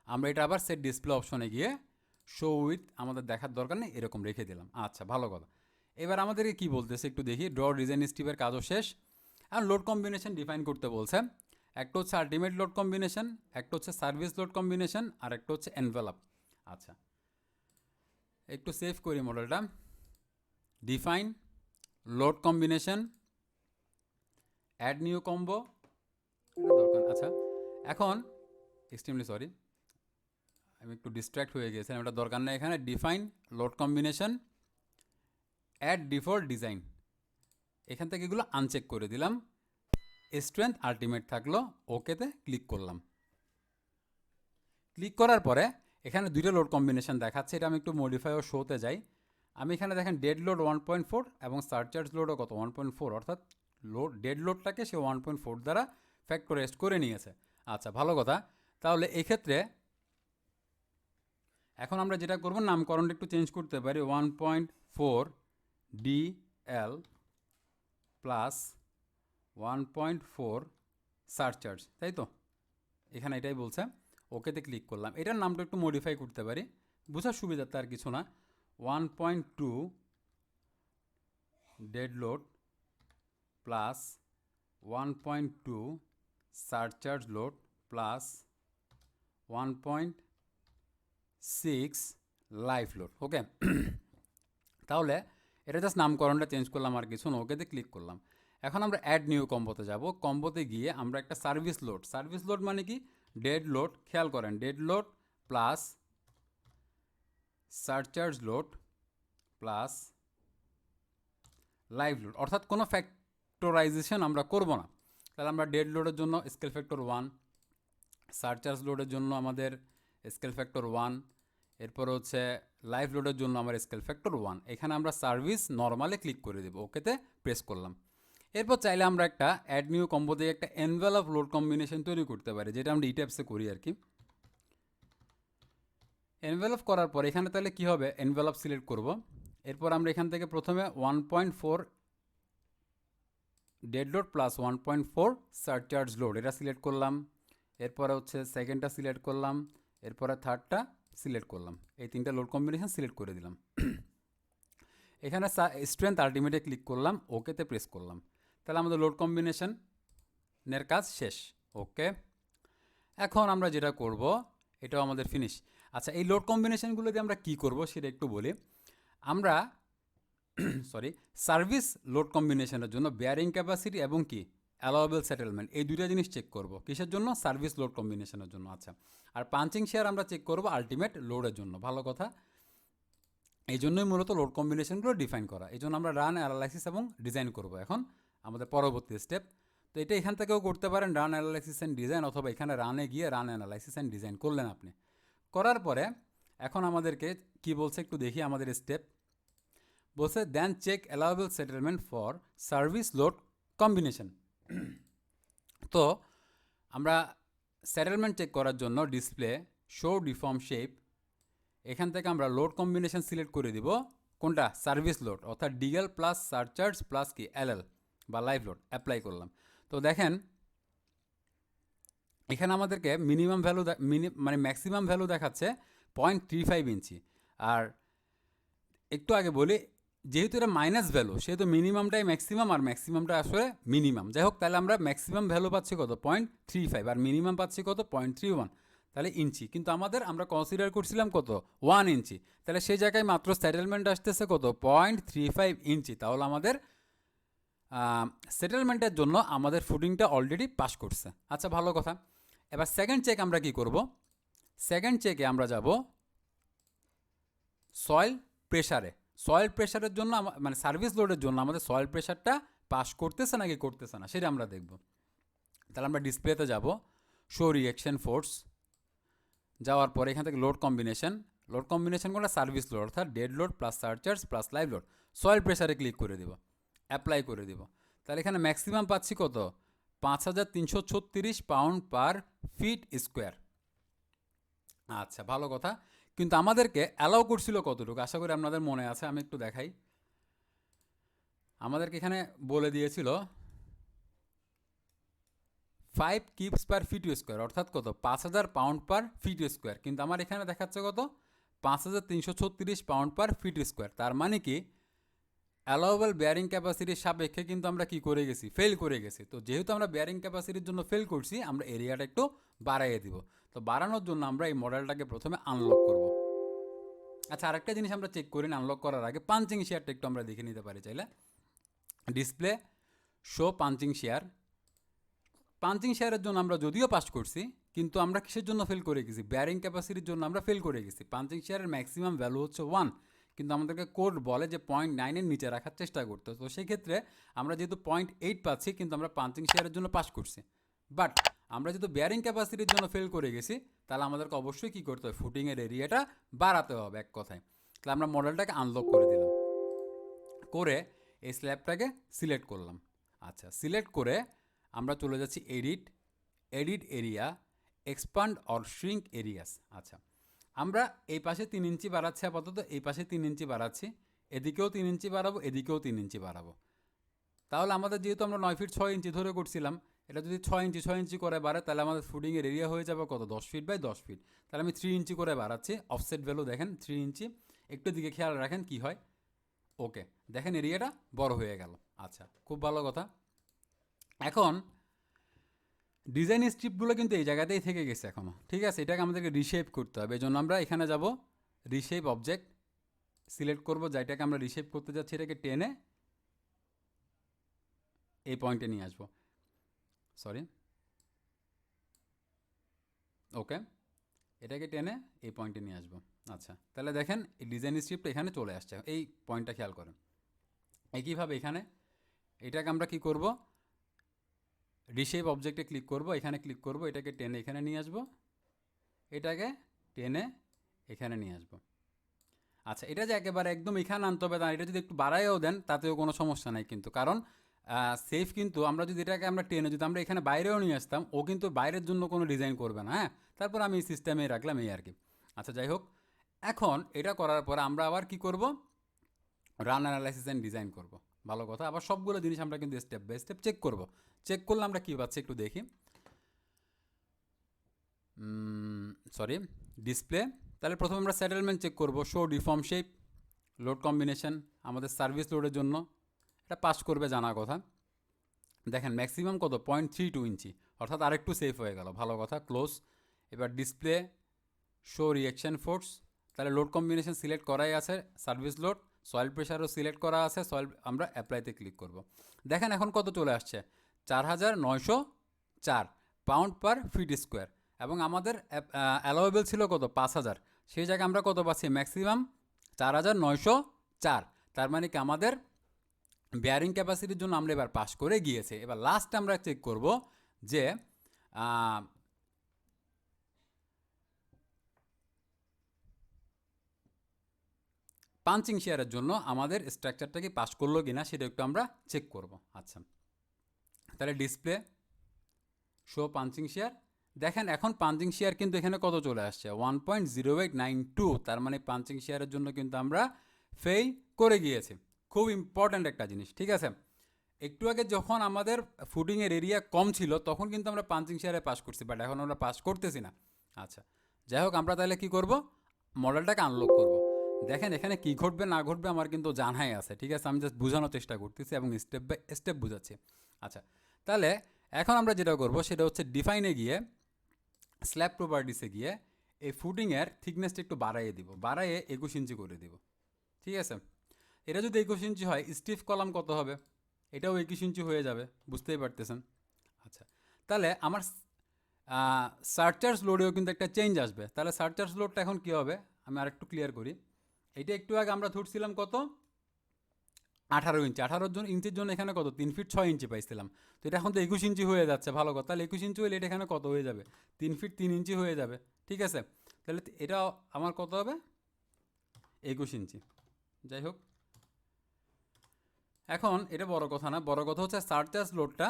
আমরা এটা আবার সেট ডিসপ্লে অপশনে গিয়ে শো উইথ আমাদের দেখার দরকার নেই, এরকম রেখে দিলাম। আচ্ছা, ভালো কথা। এবার আমাদেরকে কি বলতেছে একটু দেখি। ড্র ডিজাইন স্ট্রিপের কাজও শেষ। আর লোড কম্বিনেশন ডিফাইন করতে বলছে। একটা হচ্ছে আলটিমেট লোড কম্বিনেশন, একটা হচ্ছে সার্ভিস লোড কম্বিনেশন, আর একটা হচ্ছে এনভেলপ। আচ্ছা, একটু সেভ করি মডেলটা। Define load combination add new combo, এটা দরকার। আচ্ছা এখন এক্সট্রিমলি সরি, আমি একটু ডিস্ট্র্যাক্ট হয়ে গিয়েছিলাম, এটা দরকার নেই এখানে। Define load combination add default design, এখান থেকে এগুলো আনচেক করে দিলাম। স্ট্রেংথ আলটিমেট থাকলো, ওকেতে ক্লিক করলাম। ক্লিক করার পরে এখানে দুইটা লোড কম্বিনেশন দেখাচ্ছে, এটা আমি একটু মডিফাই ও শোতে যাই। আমি এখানে দেখেন ডেড লোড 1.4 এবং সারচার্জ লোডও কত 1.4, অর্থাৎ ডেড লোডটাকে সে 1.4 দ্বারা ফ্যাক্টরাইজড করে নিয়েছে। আচ্ছা ভালো কথা। তাহলে এক্ষেত্রে এখন আমরা যেটা করব, নামকরণটা একটু চেঞ্জ করতে পারি, 1.4 DL প্লাস 1.4 সারচার্জ, তাই তো? এখানে এটাই বলছে, ওকেতে ক্লিক করলাম। এটার নামটা একটু মডিফাই করতে পারি, বোঝার সুবিধাতে আর কিছু না। 1.2 dead load plus 1.2 surcharge load plus 1.6 live load. Okay তাহলে এটা জাস্ট নামকরণটা চেঞ্জ করলাম, আর কিছু না, ওকেতে ক্লিক করলাম। এখন আমরা অ্যাড নিউ কম্বোতে যাব। কম্বোতে গিয়ে আমরা একটা সার্ভিস লোড মানে কি, ডেড লোড, খেয়াল করেন, dead load plus surcharge load plus live load, অর্থাৎ কোনো ফ্যাক্টরাইজেশন আমরা করব না। তাহলে আমরা ডেড লোডের জন্য স্কেল ফ্যাক্টর 1, সারচার্জ লোডের জন্য আমাদের স্কেল ফ্যাক্টর 1, এরপর হচ্ছে লাইভ লোডের জন্য আমার স্কেল ফ্যাক্টর 1। এখানে আমরা সার্ভিস নর্মালে ক্লিক করে দেবো, ওকেতে প্রেস করলাম। এরপর চাইলে আমরা একটা অ্যাড নিউ কম্বো দিয়ে একটা এনভেলপ লোড কম্বিনেশন তৈরি করতে পারি, যেটা আমরা ইটাপসে করি আর কি। এনভেলপ করার পর এখানে তাহলে কী হবে, এনভেলপ সিলেক্ট করব। এরপর আমরা এখান থেকে প্রথমে 1.4 dead load plus 1.4 surcharge load এটা সিলেক্ট করলাম। এরপরে হচ্ছে সেকেন্ডটা সিলেক্ট করলাম, এরপরে থার্ডটা সিলেক্ট করলাম। এই তিনটা লোড কম্বিনেশন সিলেক্ট করে দিলাম। এখানে স্ট্রেংথ আলটিমেটে ক্লিক করলাম, ওকেতে প্রেস করলাম। তাহলে আমাদের লোড কম্বিনেশনের কাজ শেষ। ওকে এখন আমরা যেটা করব, এটাও আমাদের ফিনিশ। আচ্ছা এই লোড কম্বিনেশনগুলো দিয়ে আমরা কী করব সেটা একটু বলি। আমরা সার্ভিস লোড কম্বিনেশনের জন্য বেয়ারিং ক্যাপাসিটি এবং কি অ্যালাওয়েবল সেটেলমেন্ট, এই দুইটা জিনিস চেক করব। কিসের জন্য? সার্ভিস লোড কম্বিনেশনের জন্য। আচ্ছা আর পাঞ্চিং শেয়ার আমরা চেক করব আলটিমেট লোডের জন্য। ভালো কথা, এই জন্যই মূলত লোড কম্বিনেশনগুলো ডিফাইন করা। এই জন্য আমরা রান অ্যানালাইসিস এবং ডিজাইন করব এখন আমাদের পরবর্তী স্টেপ। তো এটা এখান থেকেও করতে পারেন, রান অ্যানালাইসিস অ্যান্ড ডিজাইন, অথবা এখানে রানে গিয়ে রান অ্যানালাইসিস অ্যান্ড ডিজাইন করলেন আপনি। করার পরে এখন আমাদেরকে কি বলছে একটু দেখি আমাদের স্টেপ। বলছে then check allowable settlement for service load combination. তো আমরা সেটেলমেন্ট চেক করার জন্য ডিসপ্লে শো ডিফর্ম শেপ, এখান থেকে আমরা লোড কম্বিনেশন সিলেক্ট করে দিব। কোনটা? সার্ভিস লোড, অর্থাৎ ডিএল প্লাস সারচার্জ প্লাস কি এলএল বা লাইভ লোড অ্যাপ্লাই করলাম। তো দেখেন এখানে আমাদেরকে মিনিমাম ভ্যালু মানে ম্যাক্সিমাম ভ্যালু দেখাচ্ছে 0.35 ইঞ্চি। আর একটু আগে বলি, যেহেতু এটা মাইনাস ভ্যালু সেহেতু মিনিমামটাই ম্যাক্সিমাম আর ম্যাক্সিমামটা আসলে মিনিমাম। যাই হোক, তাহলে আমরা ম্যাক্সিমাম ভ্যালু পাচ্ছি কত? 0.35, আর মিনিমাম পাচ্ছি কত? 0.31, তাহলে ইঞ্চি। কিন্তু আমরা কনসিডার করছিলাম কত? 1 ইঞ্চি। তাহলে সেই জায়গায় মাত্র সেটেলমেন্ট আসতেছে কত? 0.35 ইঞ্চি। তাহলে আমাদের সেটেলমেন্টের জন্য আমাদের ফুটিংটা অলরেডি পাস করছে। আচ্ছা ভালো কথা। এবার সেকেন্ড চেক আমরা কি করব? সেকেন্ড চেকে আমরা যাব সয়েল প্রেশারে। সয়েল প্রেশারের জন্য মানে সার্ভিস লোডের জন্য আমাদের সয়েল প্রেশারটা পাস করতেছে নাকি করতেছে না সেটা আমরা দেখব। তাহলে আমরা ডিসপ্লেতে যাব, শো রিঅ্যাকশন ফোর্স, যাওয়ার পরে এখান থেকে লোড কম্বিনেশনগুলো সার্ভিস লোড, অর্থাৎ dead load plus surcharge plus live load, soil প্রেশারে ক্লিক করে দেব, অ্যাপ্লাই করে দেব। তাহলে এখানে ম্যাক্সিমাম পাচ্ছি কত? 5336 পাউন্ড পার ফিট স্কোয়ার। আচ্ছা ভালো কথা। কিন্তু আমাদেরকে অ্যালাউ করছিল কতটুকু? আশা করি আপনাদের মনে আছে, আমি একটু দেখাই। আমাদেরকে এখানে বলে দিয়েছিল 5 কিপস পার ফিট স্কোয়ার, অর্থাৎ কত? 5000 পাউন্ড পার ফিট স্কোয়ার। কিন্তু আমার এখানে দেখাচ্ছে কত? 5336 পাউন্ড পার ফিট স্কোয়ার। তার মানে কি অ্যালাউয়েবল বেয়ারিং ক্যাপাসিটির সাপেক্ষে কিন্তু আমরা কি করে গেছি? ফেল করে গেছি। তো যেহেতু আমরা বেয়ারিং ক্যাপাসিটির জন্য ফেল করছি, আমরা এরিয়াটা একটু বাড়াইয়ে দিব। তো বাড়ানোর জন্য আমরা এই মডেলটাকে প্রথমে আনলক করব। আচ্ছা আরেকটা জিনিস আমরা চেক করি আনলক করার আগে, পাঞ্চিং শেয়ারটা একটু আমরা দেখে নিতে পারি চাইলে। Display show punching share, punching শেয়ারের জন্য আমরা যদিও পাস করছি, কিন্তু আমরা কিসের জন্য ফেল করে গেছি? ব্যারিং ক্যাপাসিটির জন্য আমরা ফেল করে গেছি। পাঞ্চিং শেয়ারের ম্যাক্সিমাম ভ্যালু হচ্ছে 1, কিন্তু আমাদেরকে কোড বলে যে 0.9-এর নিচে রাখার চেষ্টা করতে। তো সেই ক্ষেত্রে আমরা যেহেতু 0.8 পাচ্ছি, কিন্তু আমরা পাঞ্চিং শেয়ারের জন্য পাস করছি। বাট আমরা যেহেতু ব্যারিং ক্যাপাসিটির জন্য ফেল করে গেছি, তাহলে আমাদেরকে অবশ্যই কী করতে হবে? ফুটিংয়ের এরিয়াটা বাড়াতে হবে এক কথায়। তাহলে আমরা মডেলটাকে আনলক করে দিলাম, করে এই স্ল্যাবটাকে সিলেক্ট করলাম। আচ্ছা, সিলেক্ট করে আমরা চলে যাচ্ছি edit area, expand or shrink areas. আচ্ছা, আমরা এই পাশে 3 ইঞ্চি বাড়াচ্ছি আপাতত, এই পাশে 3 ইঞ্চি বাড়াচ্ছি, এদিকেও 3 ইঞ্চি বাড়াবো, এদিকেও 3 ইঞ্চি বাড়াবো। তাহলে আমাদের যেহেতু আমরা 9 ফিট 6 ইঞ্চি ধরে করছিলাম, এটা যদি 6 ইঞ্চি করে বাড়ে, তাহলে আমাদের ফুডিংয়ের এরিয়া হয়ে যাবে কত? 10 ফিট বাই 10 ফিট। তাহলে আমি 3 ইঞ্চি করে বাড়াচ্ছি। অফসেট ভ্যালু দেখেন 3 ইঞ্চি, একটু দিকে খেয়াল রাখেন কি হয়। ওকে, দেখেন এরিয়াটা বড় হয়ে গেল। আচ্ছা, খুব ভালো কথা। এখন ডিজাইন স্ট্রিপগুলো কিন্তু এই জায়গাতেই থেকে গেছে এখনও, ঠিক আছে? এটাকে আমাদেরকে রিশেপ করতে হবে। এই জন্য আমরা এখানে যাব, রিশেপ অবজেক্ট সিলেক্ট করব, যেটাকে আমরা রিশেপ করতে যাচ্ছি এটাকে টেনে এই পয়েন্টে নিয়ে আসবো। সরি, ওকে, এটাকে টেনে এই পয়েন্টে নিয়ে আসবো। আচ্ছা, তাহলে দেখেন এই ডিজাইন স্ট্রিপ্ট এখানে চলে আসছে, এই পয়েন্টটা খেয়াল করেন। একইভাবে এখানে এটাকে আমরা কি করব? রিশেপ অবজেক্টে ক্লিক করব, এখানে ক্লিক করব, এটাকে টেনে এখানে নিয়ে আসবো, এটাকে টেনে এখানে নিয়ে আসবো। আচ্ছা, এটা যে একেবারে একদম এখানে আনতে হবে তা, এটা যদি একটু বাড়াইও দেন তাতেও কোনো সমস্যা নাই কিন্তু, কারণ সেফ কিন্তু আমরা যদি এটাকে আমরা টেনে যদি আমরা এখানে বাইরেও নিয়ে আসতাম, ও কিন্তু বাইরের জন্য কোনো ডিজাইন করবে না। হ্যাঁ, তারপর আমি এই সিস্টেমে রাখলাম, এই আর কি। আচ্ছা, যাই হোক, এখন এটা করার পর আমরা আবার কি করব? রান অ্যানালাইসিস অ্যান্ড ডিজাইন করব। ভালো কথা, আবার সবগুলো জিনিস আমরা কিন্তু স্টেপ বাই স্টেপ চেক করব। চেক করলে আমরা কী পাচ্ছি একটু দেখি। Sorry, display. তাহলে প্রথমে আমরা সেটেলমেন্ট চেক করব, show deform shape, load combination আমাদের সার্ভিস লোডের জন্য এটা পাস করবে, জানা কথা। দেখেন ম্যাক্সিমাম কত? 0.32 ইঞ্চি, অর্থাৎ আরেকটু সেফ হয়ে গেল। ভালো কথা, ক্লোজ। এবার ডিসপ্লে, শো রিয়াকশান ফোর্স, তাহলে লোড কম্বিনেশন সিলেক্ট করাই আছে, সার্ভিস লোড, সয়েল প্রেশারও সিলেক্ট করা আছে, সয়েল আমরা অ্যাপ্লাইতে ক্লিক করব। দেখেন এখন কত চলে আসছে? 4904 পাউন্ড পার ফিট স্কোয়ার, এবং আমাদের অ্যালাওয়েবল ছিল কত? 5000। সেই জায়গায় আমরা কত পাচ্ছি? ম্যাক্সিমাম 4904। তার মানে কি আমাদের বেয়ারিং ক্যাপাসিটির জন্য আমরা এবার পাস করে গিয়েছে। এবার লাস্ট আমরা চেক করব যে পাঞ্চিং শেয়ারের জন্য আমাদের স্ট্রাকচারটা কি পাস করলো কি না সেটা একটু আমরা চেক করব। আচ্ছা, তাহলে ডিসপ্লে, শো পাঞ্চিং শেয়ার। দেখেন এখন পাঞ্চিং শেয়ার কিন্তু এখানে কত চলে আসছে? 1.0892। তার মানে পাঞ্চিং শেয়ারের জন্য কিন্তু আমরা ফেল করে গিয়েছি। খুব ইম্পর্ট্যান্ট একটা জিনিস, ঠিক আছে? একটু আগে যখন আমাদের ফুডিংয়ের এরিয়া কম ছিল তখন কিন্তু আমরা পাঞ্চিং শেয়ারে পাস করছি, বাট এখন আমরা পাস করতেছি না। আচ্ছা, যাই হোক, আমরা তাহলে কি করব? মডেলটাকে আনলক করব। দেখেন এখানে কি ঘটবে না ঘটবে আমার কিন্তু জানাই আছে, ঠিক আছে? আমি জাস্ট বোঝানোর চেষ্টা করতেছি এবং স্টেপ বাই স্টেপ বোঝাচ্ছি। আচ্ছা, তাহলে এখন আমরা যেটা করব সেটা হচ্ছে ডিফাইনে গিয়ে, স্ল্যাব প্রপার্টিসে গিয়ে এই ফুডিংয়ের থিকনেসটা একটু বাড়াইয়ে দিব, বাড়াইয়ে 21 ইঞ্চি করে দিব, ঠিক আছে? এটা যদি 21 ইঞ্চি হয়, স্টিফ কলাম কত হবে? এটাও 21 ইঞ্চি হয়ে যাবে, বুঝতেই পারতেছেন। আচ্ছা, তাহলে আমার সারচার্জ লোডেও কিন্তু একটা চেঞ্জ আসবে। তাহলে সারচার্জ লোডটা এখন কী হবে আমি আরেকটু ক্লিয়ার করি। এটা একটু আগে আমরা ধরছিলাম কত? 18 ইঞ্চি। 18 ইঞ্চির জন্য এখানে কত? 3 ফিট 6 ইঞ্চি পাইছিলাম। তো এটা এখন তো 21 ইঞ্চি হয়ে যাচ্ছে। ভালো কথা, তাহলে 21 ইঞ্চি হলে এটা এখানে কত হয়ে যাবে? 3 ফিট 3 ইঞ্চি হয়ে যাবে, ঠিক আছে? তাহলে এটা আমার কত হবে? 21 ইঞ্চি। যাই হোক, এখন এটা বড় কথা না, বড় কথা হচ্ছে সারচার্জ লোডটা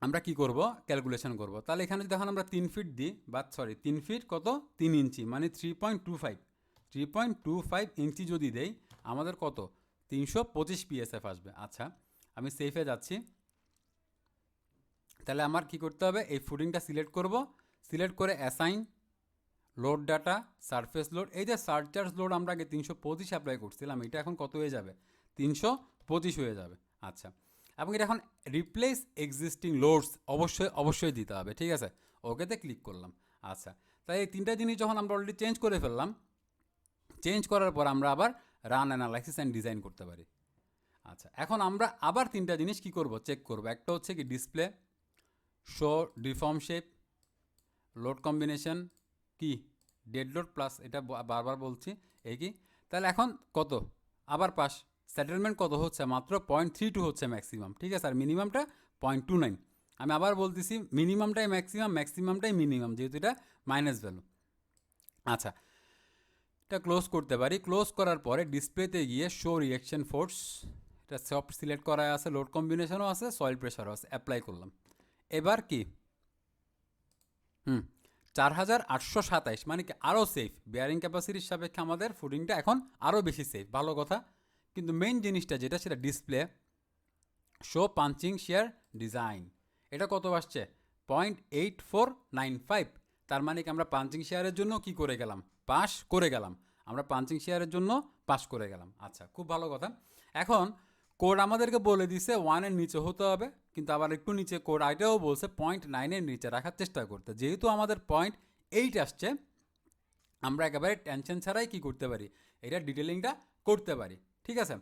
আমরা কি করব? ক্যালকুলেশন করব। তাহলে এখানে যদি এখন আমরা 3 ফিট দিই, বা সরি 3 ফিট কত? 3 ইঞ্চি, মানে 3.25 ইঞ্চি যদি দেই, আমাদের কত? 325 পিএসএফ আসবে। আচ্ছা, আমি সেফে যাচ্ছি। তাহলে আমার কি করতে হবে? এই ফুডিংটা সিলেক্ট করব, সিলেক্ট করে assign load data, surface load. এই যে সারচার্জ লোড আমরা আগে 325 অ্যাপ্লাই করছিলাম, এটা এখন কত হয়ে যাবে? 325 হয়ে যাবে। আচ্ছা, এবং এটা এখন রিপ্লেস এক্সিস্টিং লোডস অবশ্যই দিতে হবে, ঠিক আছে? ওকেতে ক্লিক করলাম। আচ্ছা, তাই এই তিনটা জিনিস যখন আমরা অলরেডি চেঞ্জ করে ফেললাম, চেঞ্জ করার পর আমরা আবার রান অ্যানালাইসিস অ্যান্ড ডিজাইন করতে পারি। আচ্ছা, এখন আমরা আবার তিনটা জিনিস কি করব? চেক করব। একটা হচ্ছে কি display, show deform shape, load combination কি ডেড লোড প্লাস, এটা বারবার বলছি এই কি। তাহলে এখন কত আবার পাস, সেটেলমেন্ট কত হচ্ছে মাত্র 0.32 হচ্ছে ম্যাক্সিমাম, ঠিক আছে, আর মিনিমামটা 0.29। আমি আবার বলতেছি মিনিমামটাই ম্যাক্সিমাম, ম্যাক্সিমামটাই মিনিমাম, যেহেতু এটা মাইনাস ভ্যালু। আচ্ছা, এটা ক্লোজ করতে পারি। ক্লোজ করার পরে ডিসপ্লেতে গিয়ে শো রিঅ্যাকশন ফোর্স, এটা সব সিলেক্ট করা আছে, লোড কম্বিনেশনও আছে, সয়েল প্রেশারও আছে, অ্যাপ্লাই করলাম। এবার কি 4827, মানে কি আরও সেফ, বেয়ারিং ক্যাপাসিটির সাপেক্ষে আমাদের ফুডিংটা এখন আরও বেশি সেফ, ভালো কথা। কিন্তু মেইন জিনিসটা যেটা, সেটা display show punching share design, এটা কত আসছে 0.8495। তার মানে কি আমরা পাঞ্চিং শেয়ারের জন্য কি করে গেলাম, পাস করে গেলাম, আমরা পাঞ্চিং শেয়ারের জন্য পাস করে গেলাম। আচ্ছা, খুব ভালো কথা। এখন কোড আমাদেরকে বলে দিছে 1-এর নিচে হতে হবে, কিন্তু আবার একটু নিচে কোড এটাও বলছে 0.9-এর নিচে রাখার চেষ্টা করতে। যেহেতু আমাদের 0.8 আসছে, আমরা একেবারে টেনশন ছাড়াই কি করতে পারি, এটা ডিটেলিংটা করতে পারি, ঠিক আছে।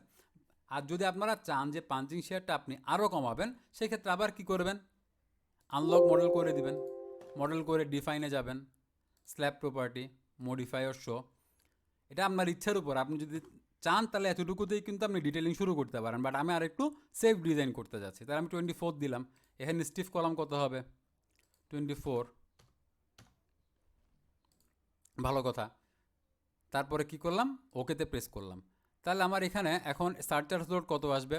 আর যদি আপনারা চান যে পাঞ্চিং শেয়ারটা আপনি আরও কমাবেন, সেক্ষেত্রে আবার কি করবেন, আনলক মডেল করে দিবেন, মডেল করে ডিফাইনে যাবেন, slab property, modify or show, এটা আপনার ইচ্ছার উপর। আপনি যদি চান তাহলে এতটুকুতেই কিন্তু আপনি ডিটেলিং শুরু করতে পারেন, বাট আমি আর একটু সেফ ডিজাইন করতে যাচ্ছি, তাহলে আমি 24 দিলাম। এখানে স্টিফ কলাম কত হবে 24, ভালো কথা। তারপরে কি করলাম, ওকেতে প্রেস করলাম। তাহলে আমার এখানে এখন সারচার্জ লোড কত আসবে,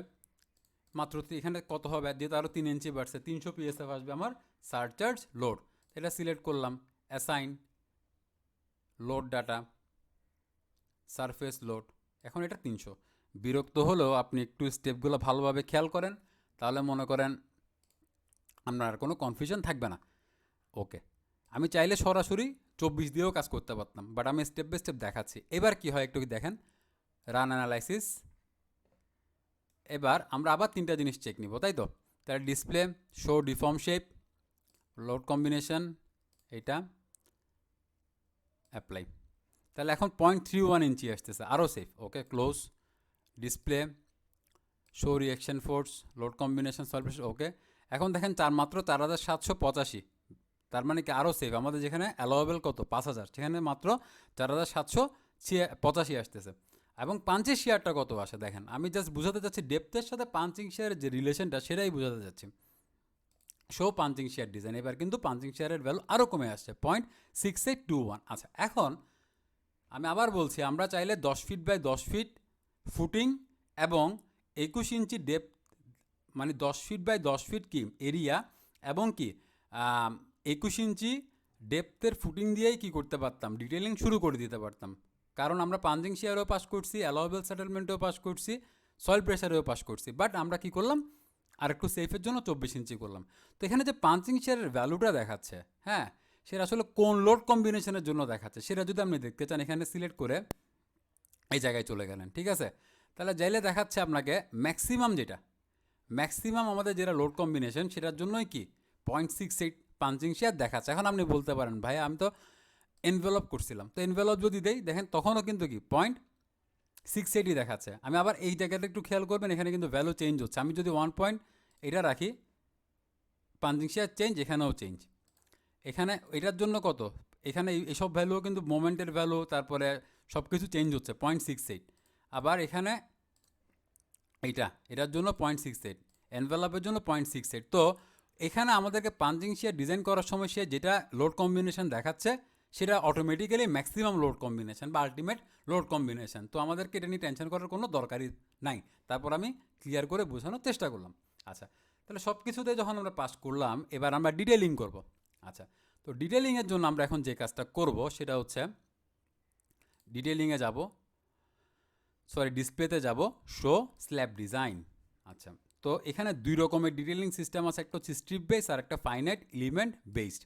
মাত্র এখানে কত হবে, যেহেতু আরও 3 ইঞ্চি বাড়ছে, 300 PSF আসবে আমার সারচার্জ লোড। এটা সিলেক্ট করলাম, assign load data, surface load, এখন এটা 300। বিরক্ত হলেও আপনি একটু স্টেপগুলো ভালোভাবে খেয়াল করেন, তাহলে মনে করেন আপনার কোনো কনফিউশন থাকবে না। ওকে, আমি চাইলে সরাসরি 24 দিয়েও কাজ করতে পারতাম, বাট আমি স্টেপ বাই স্টেপ দেখাচ্ছি। এবার কি হয় একটু দেখেন, রান অ্যানালাইসিস। এবার আমরা আবার 3টা জিনিস চেক নিব, তাই তো। তাহলে display show deform shape, load combination, এটা অ্যাপ্লাই। তাহলে এখন 0.31 ইঞ্চি আসতেছে, আরও safe. Okay, close, display show reaction force, load combination, solution, okay. এখন দেখেন মাত্র 4785, তার মানে কি আরও সেফ। আমাদের যেখানে অ্যালাওয়েবল কত 5000, সেখানে মাত্র 4785 আসতেছে। এবং পাঞ্চিং শেয়ারটা কত আসে দেখেন, আমি জাস্ট বুঝাতে চাচ্ছি ডেপথের সাথে পাঞ্চিং শেয়ারের যে রিলেশনটা, সেটাই বুঝাতে চাচ্ছি। শো পাঞ্চিং শেয়ার ডিজাইন, এবার কিন্তু পাঞ্চিং শেয়ারের ভ্যালু আরও কমে আসছে 0.6821। আচ্ছা, এখন আমি আবার বলছি, আমরা চাইলে 10 ফিট বাই 10 ফিট ফুটিং এবং 21 ইঞ্চি ডেপথ, মানে 10 ফিট বাই 10 ফিট কি এরিয়া, এবং কি 21 ইঞ্চি ডেপথের ফুটিং দিয়েই কি করতে পারতাম, ডিটেলিং শুরু করে দিতে পারতাম। কারণ আমরা পাঞ্চিং শেয়ারও পাস করছি, অ্যালাওয়েবল সেটেলমেন্টও পাস করছি, সয়েল প্রেশারেও পাস করছি, বাট আমরা কি করলাম, আর একটু সেফের জন্য 24 ইঞ্চি করলাম। তো এখানে যে পাঞ্চিং শেয়ারের ভ্যালুটা দেখাচ্ছে, হ্যাঁ, সেটা আসলে কোন লোড কম্বিনেশনের জন্য দেখাচ্ছে, সেটা যদি আপনি দেখতে চান, এখানে সিলেক্ট করে এই জায়গায় চলে গেলেন, ঠিক আছে। তাহলে যাইলে দেখাচ্ছে আপনাকে ম্যাক্সিমাম, যেটা ম্যাক্সিমাম আমাদের যেটা লোড কম্বিনেশন, সেটার জন্যই কি 0.68 পাঞ্চিং শেয়ার দেখাচ্ছে। এখন আপনি বলতে পারেন ভাই আমি তো এনভেলপ করছিলাম, তো এনভেলপ যদি দেই দেখেন তখনও কিন্তু কি 0.68 দেখাচ্ছে। আমি আবার এই জায়গাটা একটু খেয়াল করবেন, এখানে কিন্তু ভ্যালু চেঞ্জ হচ্ছে। আমি যদি 1 পয়েন্ট এটা রাখি, পাঞ্চিং শেয়ার চেঞ্জ, এখানেও চেঞ্জ। এখানে এটার জন্য কত, এখানে এইসব ভ্যালুও কিন্তু মোমেন্টের ভ্যালু, তারপরে সব কিছু চেঞ্জ হচ্ছে 0.68। আবার এখানে এটার জন্য 0.68, এনভেলপের জন্য 0.68। তো এখানে আমাদেরকে পাঞ্চিং শেয়ার ডিজাইন করার সময় সে যেটা লোড কম্বিনেশন দেখাচ্ছে, সেটা অটোমেটিক্যালি ম্যাক্সিমাম লোড কম্বিনেশন বা আলটিমেট লোড কম্বিনেশন। তো আমাদেরকে এটা নিয়ে টেনশন করার কোনো দরকারই নাই। তারপর আমি ক্লিয়ার করে বোঝানোর চেষ্টা করলাম। আচ্ছা, তাহলে সব কিছুতে যখন আমরা পাস করলাম, এবার আমরা ডিটেলিং করব। আচ্ছা, তো ডিটেলিংয়ের জন্য আমরা এখন যে কাজটা করব, সেটা হচ্ছে ডিটেলিংয়ে যাব, ডিসপ্লেতে যাব, শো স্ল্যাব ডিজাইন। আচ্ছা, তো এখানে 2 রকমের ডিটেলিং সিস্টেম আছে, একটা হচ্ছে স্ট্রিপ বেস আর একটা ফাইনাইট এলিমেন্ট বেসড।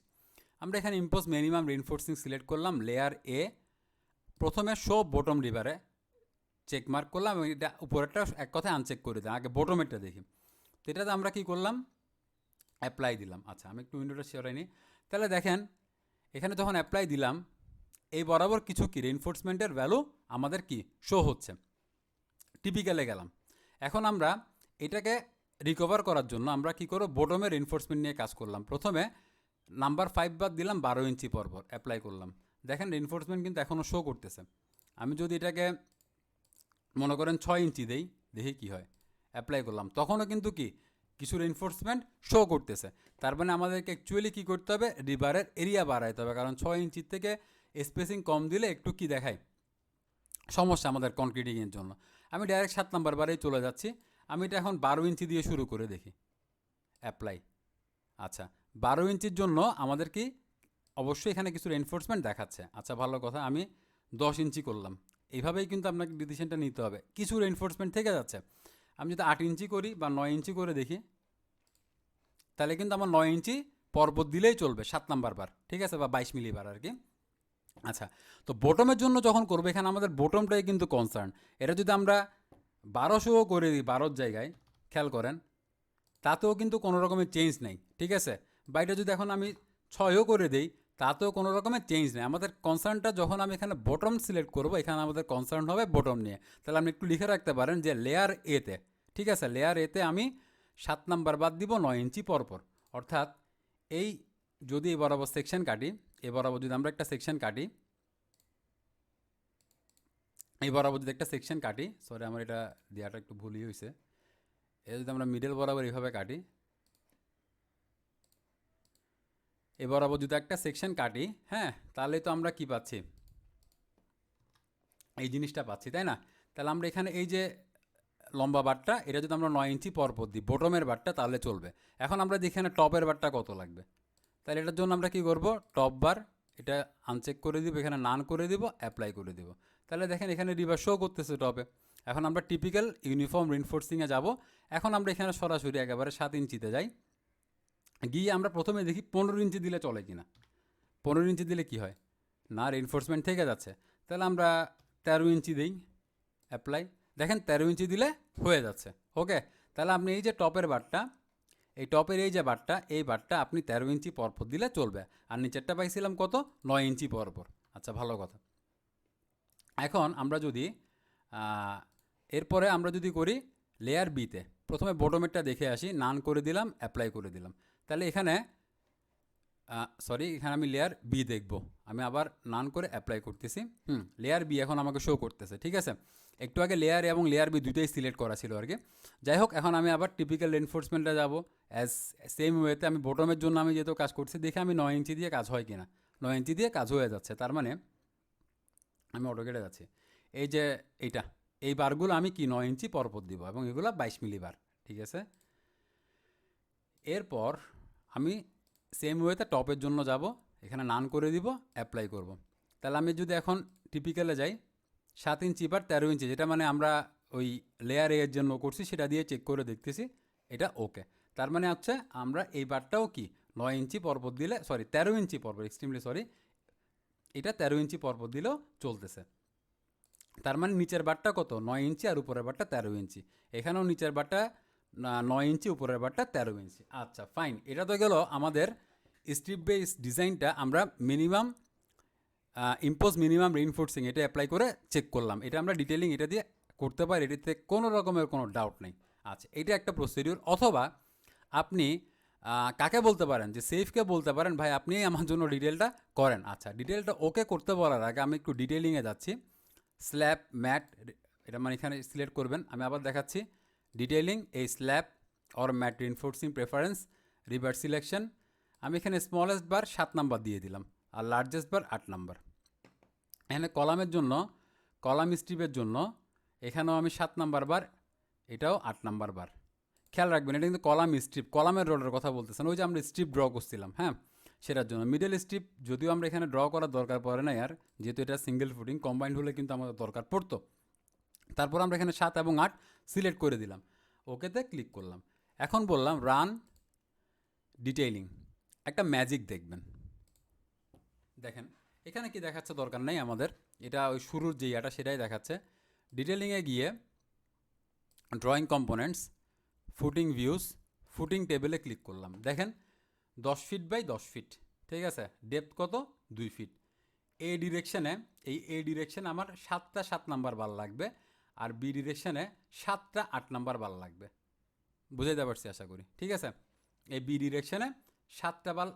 আমরা এখানে ইম্পোজ মিনিমাম রিনফোর্সিং সিলেক্ট করলাম, লেয়ার এ, প্রথমে শো বটম রিভারে চেক মার্ক করলাম, এটা উপরেরটা এক কথায় আনচেক করে দিলাম, আগে বটমেরটা দেখি। তো এটাতে আমরা কি করলাম, অ্যাপ্লাই দিলাম। আচ্ছা, আমি একটু উইন্ডোটা শেয়ার নিই। তাহলে দেখেন এখানে যখন অ্যাপ্লাই দিলাম, এই বরাবর কিছু কি রেইনফোর্সমেন্টের ভ্যালু আমাদের কি শো হচ্ছে। টিপিক্যালে গেলাম। এখন আমরা এটাকে রিকভার করার জন্য আমরা কী করব, বটমের রিনফোর্সমেন্ট নিয়ে কাজ করলাম। প্রথমে নাম্বার 5 বাদ দিলাম, 12 ইঞ্চি পরপর অ্যাপ্লাই করলাম। দেখেন রিনফোর্সমেন্ট কিন্তু এখনও শো করতেছে। আমি যদি এটাকে মনে করেন 6 ইঞ্চি দেই, দেখি কি হয়, অ্যাপ্লাই করলাম, তখনও কিন্তু কি কিছু রিনফোর্সমেন্ট শো করতেছে। তার মানে আমাদেরকে অ্যাকচুয়ালি কী করতে হবে, রিবারের এরিয়া বাড়াইতে হবে, কারণ 6 ইঞ্চির থেকে স্পেসিং কম দিলে একটু কি দেখায়, সমস্যা আমাদের কনক্রিটিংয়ের জন্য। আমি ডাইরেক্ট 7 নাম্বার বারেই চলে যাচ্ছি। আমি এটা এখন 12 ইঞ্চি দিয়ে শুরু করে দেখি, অ্যাপ্লাই। আচ্ছা, 12 ইঞ্চির জন্য আমাদের কি অবশ্যই এখানে কিছু রেনফোর্সমেন্ট দেখাচ্ছে। আচ্ছা, ভালো কথা, আমি 10 ইঞ্চি করলাম। এইভাবেই কিন্তু আপনাকে ডিসিশনটা নিতে হবে, কিছু রেনফোর্সমেন্ট থেকে যাচ্ছে। আমি যদি 8 ইঞ্চি করি বা 9 ইঞ্চি করে দেখি, তাহলে কিন্তু আমার 9 ইঞ্চি পর্বত দিলেই চলবে 7 নাম্বার বার, ঠিক আছে, বা 22 মিলি বার আর কি। আচ্ছা, তো বটমের জন্য যখন করবো, এখানে আমাদের বটমটাই কিন্তু কনসার্ন। এটা যদি আমরা 1200 করে দিই 12 জায়গায়, খেয়াল করেন, তাতেও কিন্তু কোনো রকমের চেঞ্জ নেই, ঠিক আছে। বা এটা যদি এখন আমি 6ও করে দিই, তাতেও কোনো রকমের চেঞ্জ নেই। আমাদের কনসার্নটা যখন আমি এখানে বটম সিলেক্ট করবো, এখানে আমাদের কনসার্ন হবে বটম নিয়ে। তাহলে আপনি একটু লিখে রাখতে পারেন যে লেয়ার এতে, ঠিক আছে, লেয়ার এতে আমি 7 নাম্বার বাদ দিব 9 ইঞ্চি পরপর। অর্থাৎ এই যদি এই বরাবর সেকশন কাটি, এই বরাবর যদি আমরা একটা সেকশন কাটি, এই বরাবর যদি একটা সেকশন কাটি, সরি আমার এটা দেওয়াটা একটু ভুলই হয়েছে, এটা যদি আমরা মিডল বরাবর এইভাবে কাটি, এই বরাবর যদি একটা সেকশন কাটি, হ্যাঁ, তাহলে তো আমরা কি পাচ্ছি, এই জিনিসটা পাচ্ছি, তাই না। তাহলে আমরা এখানে এই যে লম্বা বারটা, এটা যদি আমরা 9 ইঞ্চি পরপর দিই বটমের বারটা, তাহলে চলবে। এখন আমরা দেখি এখানে টপের বারটা কত লাগবে। তাহলে এটার জন্য আমরা কি করব, টপ বার এটা আনচেক করে দিব, এখানে নান করে দিব, অ্যাপ্লাই করে দিব। তাহলে দেখেন এখানে রিভার শো করতেছে টপে। এখন আমরা টিপিক্যাল ইউনিফর্ম রিনফোর্সিংয়ে যাব। এখন আমরা এখানে সরাসরি একেবারে 7 ইঞ্চিতে যাই, গিয়ে আমরা প্রথমে দেখি 15 ইঞ্চি দিলে চলে কিনা। 15 ইঞ্চি দিলে কি হয়, না রিনফোর্সমেন্ট থেকে যাচ্ছে। তাহলে আমরা 13 ইঞ্চি দিই, অ্যাপ্লাই। দেখেন 13 ইঞ্চি দিলে হয়ে যাচ্ছে, ওকে। তাহলে আপনি এই যে টপের বারটা, এই টপের এই যে বারটা, এই বারটা আপনি 13 ইঞ্চি পরপর দিলে চলবে। আর নিচেরটা পাইছিলাম কত, 9 ইঞ্চি পরপর। আচ্ছা, ভালো কথা। এখন আমরা যদি এরপরে আমরা যদি করি লেয়ার বিতে, প্রথমে বটমেরটা দেখে আসি, নান করে দিলাম, অ্যাপ্লাই করে দিলাম। তাহলে এখানে সরি, এখানে আমি লেয়ার বি দেখব, আমি আবার নান করে অ্যাপ্লাই করতেছি। লেয়ার বি এখন আমাকে শো করতেছে, ঠিক আছে। একটু আগে লেয়ার এবং লেয়ার বি দুটোই সিলেক্ট করা ছিল আর কি। যাই হোক, এখন আমি আবার টিপিক্যাল রেনফোর্সমেন্টে যাব। অ্যাজ সেম ওয়েতে আমি বটমের জন্য আমি যেহেতু কাজ করছি, দেখে আমি 9 ইঞ্চি দিয়ে কাজ হয় কিনা। 9 ইঞ্চি দিয়ে কাজ হয়ে যাচ্ছে, তার মানে আমি অটোকেটে যাচ্ছি। এই যে এইটা, এই বারগুলো আমি কি 9 ইঞ্চি পরপর দিব, এবং এগুলো 22 মিলি বার, ঠিক আছে। এরপর আমি সেম ওয়েতে টপের জন্য যাব, এখানে নান করে দিব, অ্যাপ্লাই করব। তাহলে আমি যদি এখন টিপিক্যালে যাই, 7 ইঞ্চি বার 13 ইঞ্চি, যেটা মানে আমরা ওই লেয়ার এর জন্য করছি, সেটা দিয়ে চেক করে দেখতেছি এটা ওকে। তার মানে হচ্ছে আমরা এই বারটাও কি 9 ইঞ্চি পরপর দিলে, সরি 13 ইঞ্চি পরপর, এক্সট্রিমলি সরি, এটা 13 ইঞ্চি পরপর দিলেও চলতেছে। তার মানে নিচের বারটা কত, 9 ইঞ্চি, আর উপরের বারটা 13 ইঞ্চি। এখানেও নিচের বারটা 9 ইঞ্চি, উপরের বারটা 13 ইঞ্চি। আচ্ছা, ফাইন। এটা তো গেল আমাদের স্ট্রিপ বেস ডিজাইনটা। আমরা মিনিমাম ইম্পোজ মিনিমাম রিইনফোর্সিং এটা অ্যাপ্লাই করে চেক করলাম। এটা আমরা ডিটেলিং এটা দিয়ে করতে পারি, এটাতে কোনো রকমের কোনো ডাউট নেই। আচ্ছা, এটা একটা প্রসিডিউর। অথবা আপনি কাকে বলতে পারেন, যে সেফকে বলতে পারেন, ভাই আপনি আমার জন্য ডিটেলটা করেন। আচ্ছা, ডিটেলটা ওকে করতে বলার আগে আমি একটু ডিটেলিংয়ে যাচ্ছি। স্ল্যাব ম্যাট, এটা মানে এখানে সিলেক্ট করবেন। আমি আবার দেখাচ্ছি ডিটেইলিং, এই slab or mat reinforcing preference, রিভার সিলেকশন। আমি এখানে স্মলেস্ট বার 7 নাম্বার দিয়ে দিলাম, আর লার্জেস্ট বার 8 নাম্বার। এখানে কলামের জন্য, কলাম স্ট্রিপের জন্য এখানেও আমি 7 নাম্বার বার, এটাও 8 নাম্বার বার। খেয়াল রাখবেন, এটা কিন্তু কলাম স্ট্রিপ, কলামের রোডের কথা বলতেছেন, ওই যে আমরা স্ট্রিপ ড্র করছিলাম, হ্যাঁ, সেটার জন্য। মিডল স্ট্রিপ যদিও আমরা এখানে ড্র করার দরকার পড়ে না, আর যেহেতু এটা সিঙ্গেল ফুটিং, কম্বাইন্ড হলে কিন্তু আমাদের দরকার পড়তো। তারপর আমরা এখানে 7 এবং 8 সিলেক্ট করে দিলাম, ওকেতে ক্লিক করলাম। এখন বললাম রান ডিটেইলিং। একটা ম্যাজিক দেখবেন, দেখেন এখানে কি দেখাচ্ছে দরকার নেই আমাদের, এটা ওই শুরুর যে ইয়াটা সেটাই দেখাচ্ছে। ডিটেইলিংয়ে গিয়ে drawing components, footing views, footing টেবিলে ক্লিক করলাম। দেখেন 10 ফিট বাই 10 ফিট, ঠিক আছে। ডেপথ কত, 2 ফিট। এ ডিরেকশানে, এই এ ডিরেকশানে আমার 7টা 7 নাম্বার বার লাগবে, আর বি ডিরেকশানে 7টা 8 নাম্বার বার লাগবে। বুঝাইতে পারছি আশা করি, ঠিক আছে। এই বি ডিরেকশনে 7টা বাল,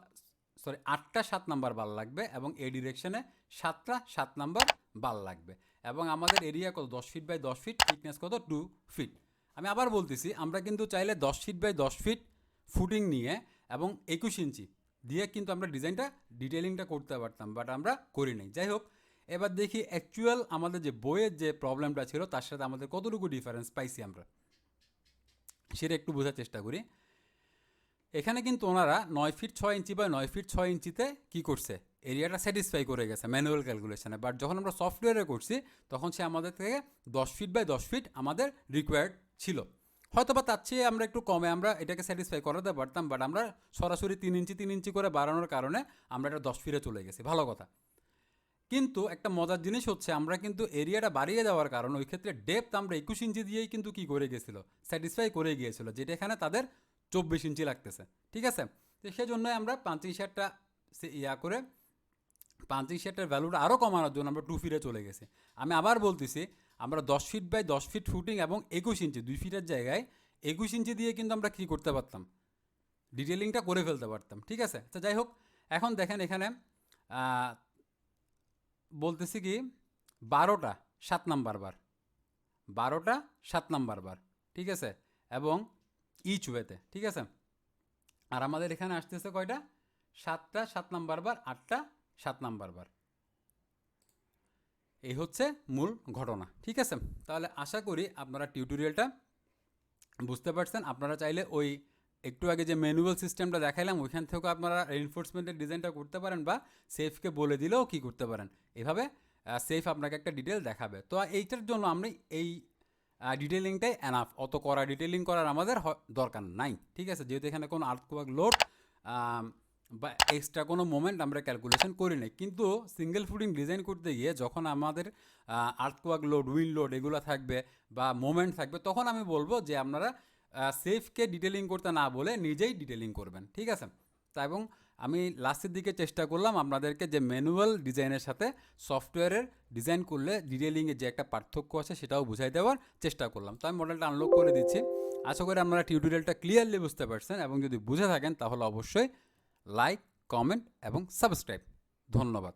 সরি 8টা 7 নাম্বার বাল লাগবে এবং এই ডিরেকশনে 7টা 7 নাম্বার বাল লাগবে এবং আমাদের এরিয়া কত 10 ফিট বাই 10 ফিট, থিকনেস কত 2 ফিট। আমি আবার বলতেছি, আমরা কিন্তু চাইলে 10 ফিট বাই 10 ফিট ফুটিং নিয়ে এবং 21 ইঞ্চি দিয়ে কিন্তু আমরা ডিজাইনটা ডিটেলিংটা করতে পারতাম, বাট আমরা করি নাই। যাই হোক, এবার দেখি অ্যাকচুয়াল আমাদের যে বইয়ের যে প্রবলেমটা ছিল তার সাথে আমাদের কতটুকু ডিফারেন্স পাইছি আমরা, সেটা একটু বোঝার চেষ্টা করি। এখানে কিন্তু ওনারা 9 ফিট 6 ইঞ্চি বা 9 ফিট 6 ইঞ্চিতে কী করছে, এরিয়াটা স্যাটিসফাই করে গেছে ম্যানুয়াল ক্যালকুলেশনে, বাট যখন আমরা সফটওয়্যারে করছি তখন সে আমাদের থেকে 10 ফিট বাই 10 ফিট আমাদের রিকোয়ার্ড ছিল। হয়তো বা তার চেয়ে আমরা একটু কমে আমরা এটাকে স্যাটিসফাই করাতে পারতাম, বাট আমরা সরাসরি 3 ইঞ্চি করে বাড়ানোর কারণে আমরা এটা 10 ফিটে চলে গেছি, ভালো কথা। কিন্তু একটা মজার জিনিস হচ্ছে, আমরা কিন্তু এরিয়াটা বাড়িয়ে দেওয়ার কারণে ওই ক্ষেত্রে ডেপথ আমরা 21 ইঞ্চি দিয়েই কিন্তু কী করে গেছিলো, স্যাটিসফাই করে গিয়েছিলো, যেটা এখানে তাদের 24 ইঞ্চি লাগতেছে, ঠিক আছে। তো সেই জন্যই আমরা 5 ইঞ্চিটা করে 5 ইঞ্চিটার ভ্যালুটা আরও কমানোর জন্য আমরা 2 ফিটে চলে গেছি। আমি আবার বলতেছি, আমরা 10 ফিট বাই 10 ফিট ফুটিং এবং 21 ইঞ্চি 2 ফিটের জায়গায় 21 ইঞ্চি দিয়ে কিন্তু আমরা কী করতে পারতাম, ডিটেলিংটা করে ফেলতে পারতাম, ঠিক আছে। তো যাই হোক, এখন দেখেন এখানে বলতেছি কি 12টা 7 নাম্বার বার, 12টা 7 নাম্বার বার, ঠিক আছে, এবং ইচ ওয়েতে, ঠিক আছে। আর আমাদের এখানে আসতেছে কয়টা, 7টা 7 নাম্বার বার, 8টা 7 নাম্বার বার। এই হচ্ছে মূল ঘটনা, ঠিক আছে। তাহলে আশা করি আপনারা টিউটোরিয়ালটা বুঝতে পারছেন। আপনারা চাইলে ওই একটু আগে যে ম্যানুয়াল সিস্টেমটা দেখাইলাম ওইখান থেকেও আপনারা রেইনফোর্সমেন্টের ডিজাইনটা করতে পারেন, বা সেফকে বলে দিলেও কী করতে পারেন, এভাবে সেফ আপনাকে একটা ডিটেল দেখাবে। তো এইটার জন্য আমরা এই ডিটেলিংটাই এনাফ, অত করা ডিটেলিং করার আমাদের দরকার নাই, ঠিক আছে, যেহেতু এখানে কোনো আর্থকোয়াক লোড বা এক্সট্রা কোনো মোমেন্ট আমরা ক্যালকুলেশন করি নাই। কিন্তু সিঙ্গেল ফুটিং ডিজাইন করতে গিয়ে যখন আমাদের আর্থকোয়াক লোড, উইন্ড লোড এগুলো থাকবে বা মোমেন্ট থাকবে, তখন আমি বলবো যে আপনারা সেফকে ডিটেলিং করতে না বলে নিজেই ডিটেলিং করবেন, ঠিক আছে। তা এবং আমি লাস্টের দিকে চেষ্টা করলাম আপনাদেরকে যে ম্যানুয়াল ডিজাইনের সাথে সফটওয়্যারের ডিজাইন করলে ডিটেলিংয়ের যে একটা পার্থক্য আছে সেটাও বুঝাই দেওয়ার চেষ্টা করলাম। তো আমি মডেলটা আনলক করে দিচ্ছি। আশা করি আপনারা টিউটোরিয়ালটা ক্লিয়ারলি বুঝতে পারছেন, এবং যদি বুঝে থাকেন তাহলে অবশ্যই লাইক, কমেন্ট এবং সাবস্ক্রাইব। ধন্যবাদ।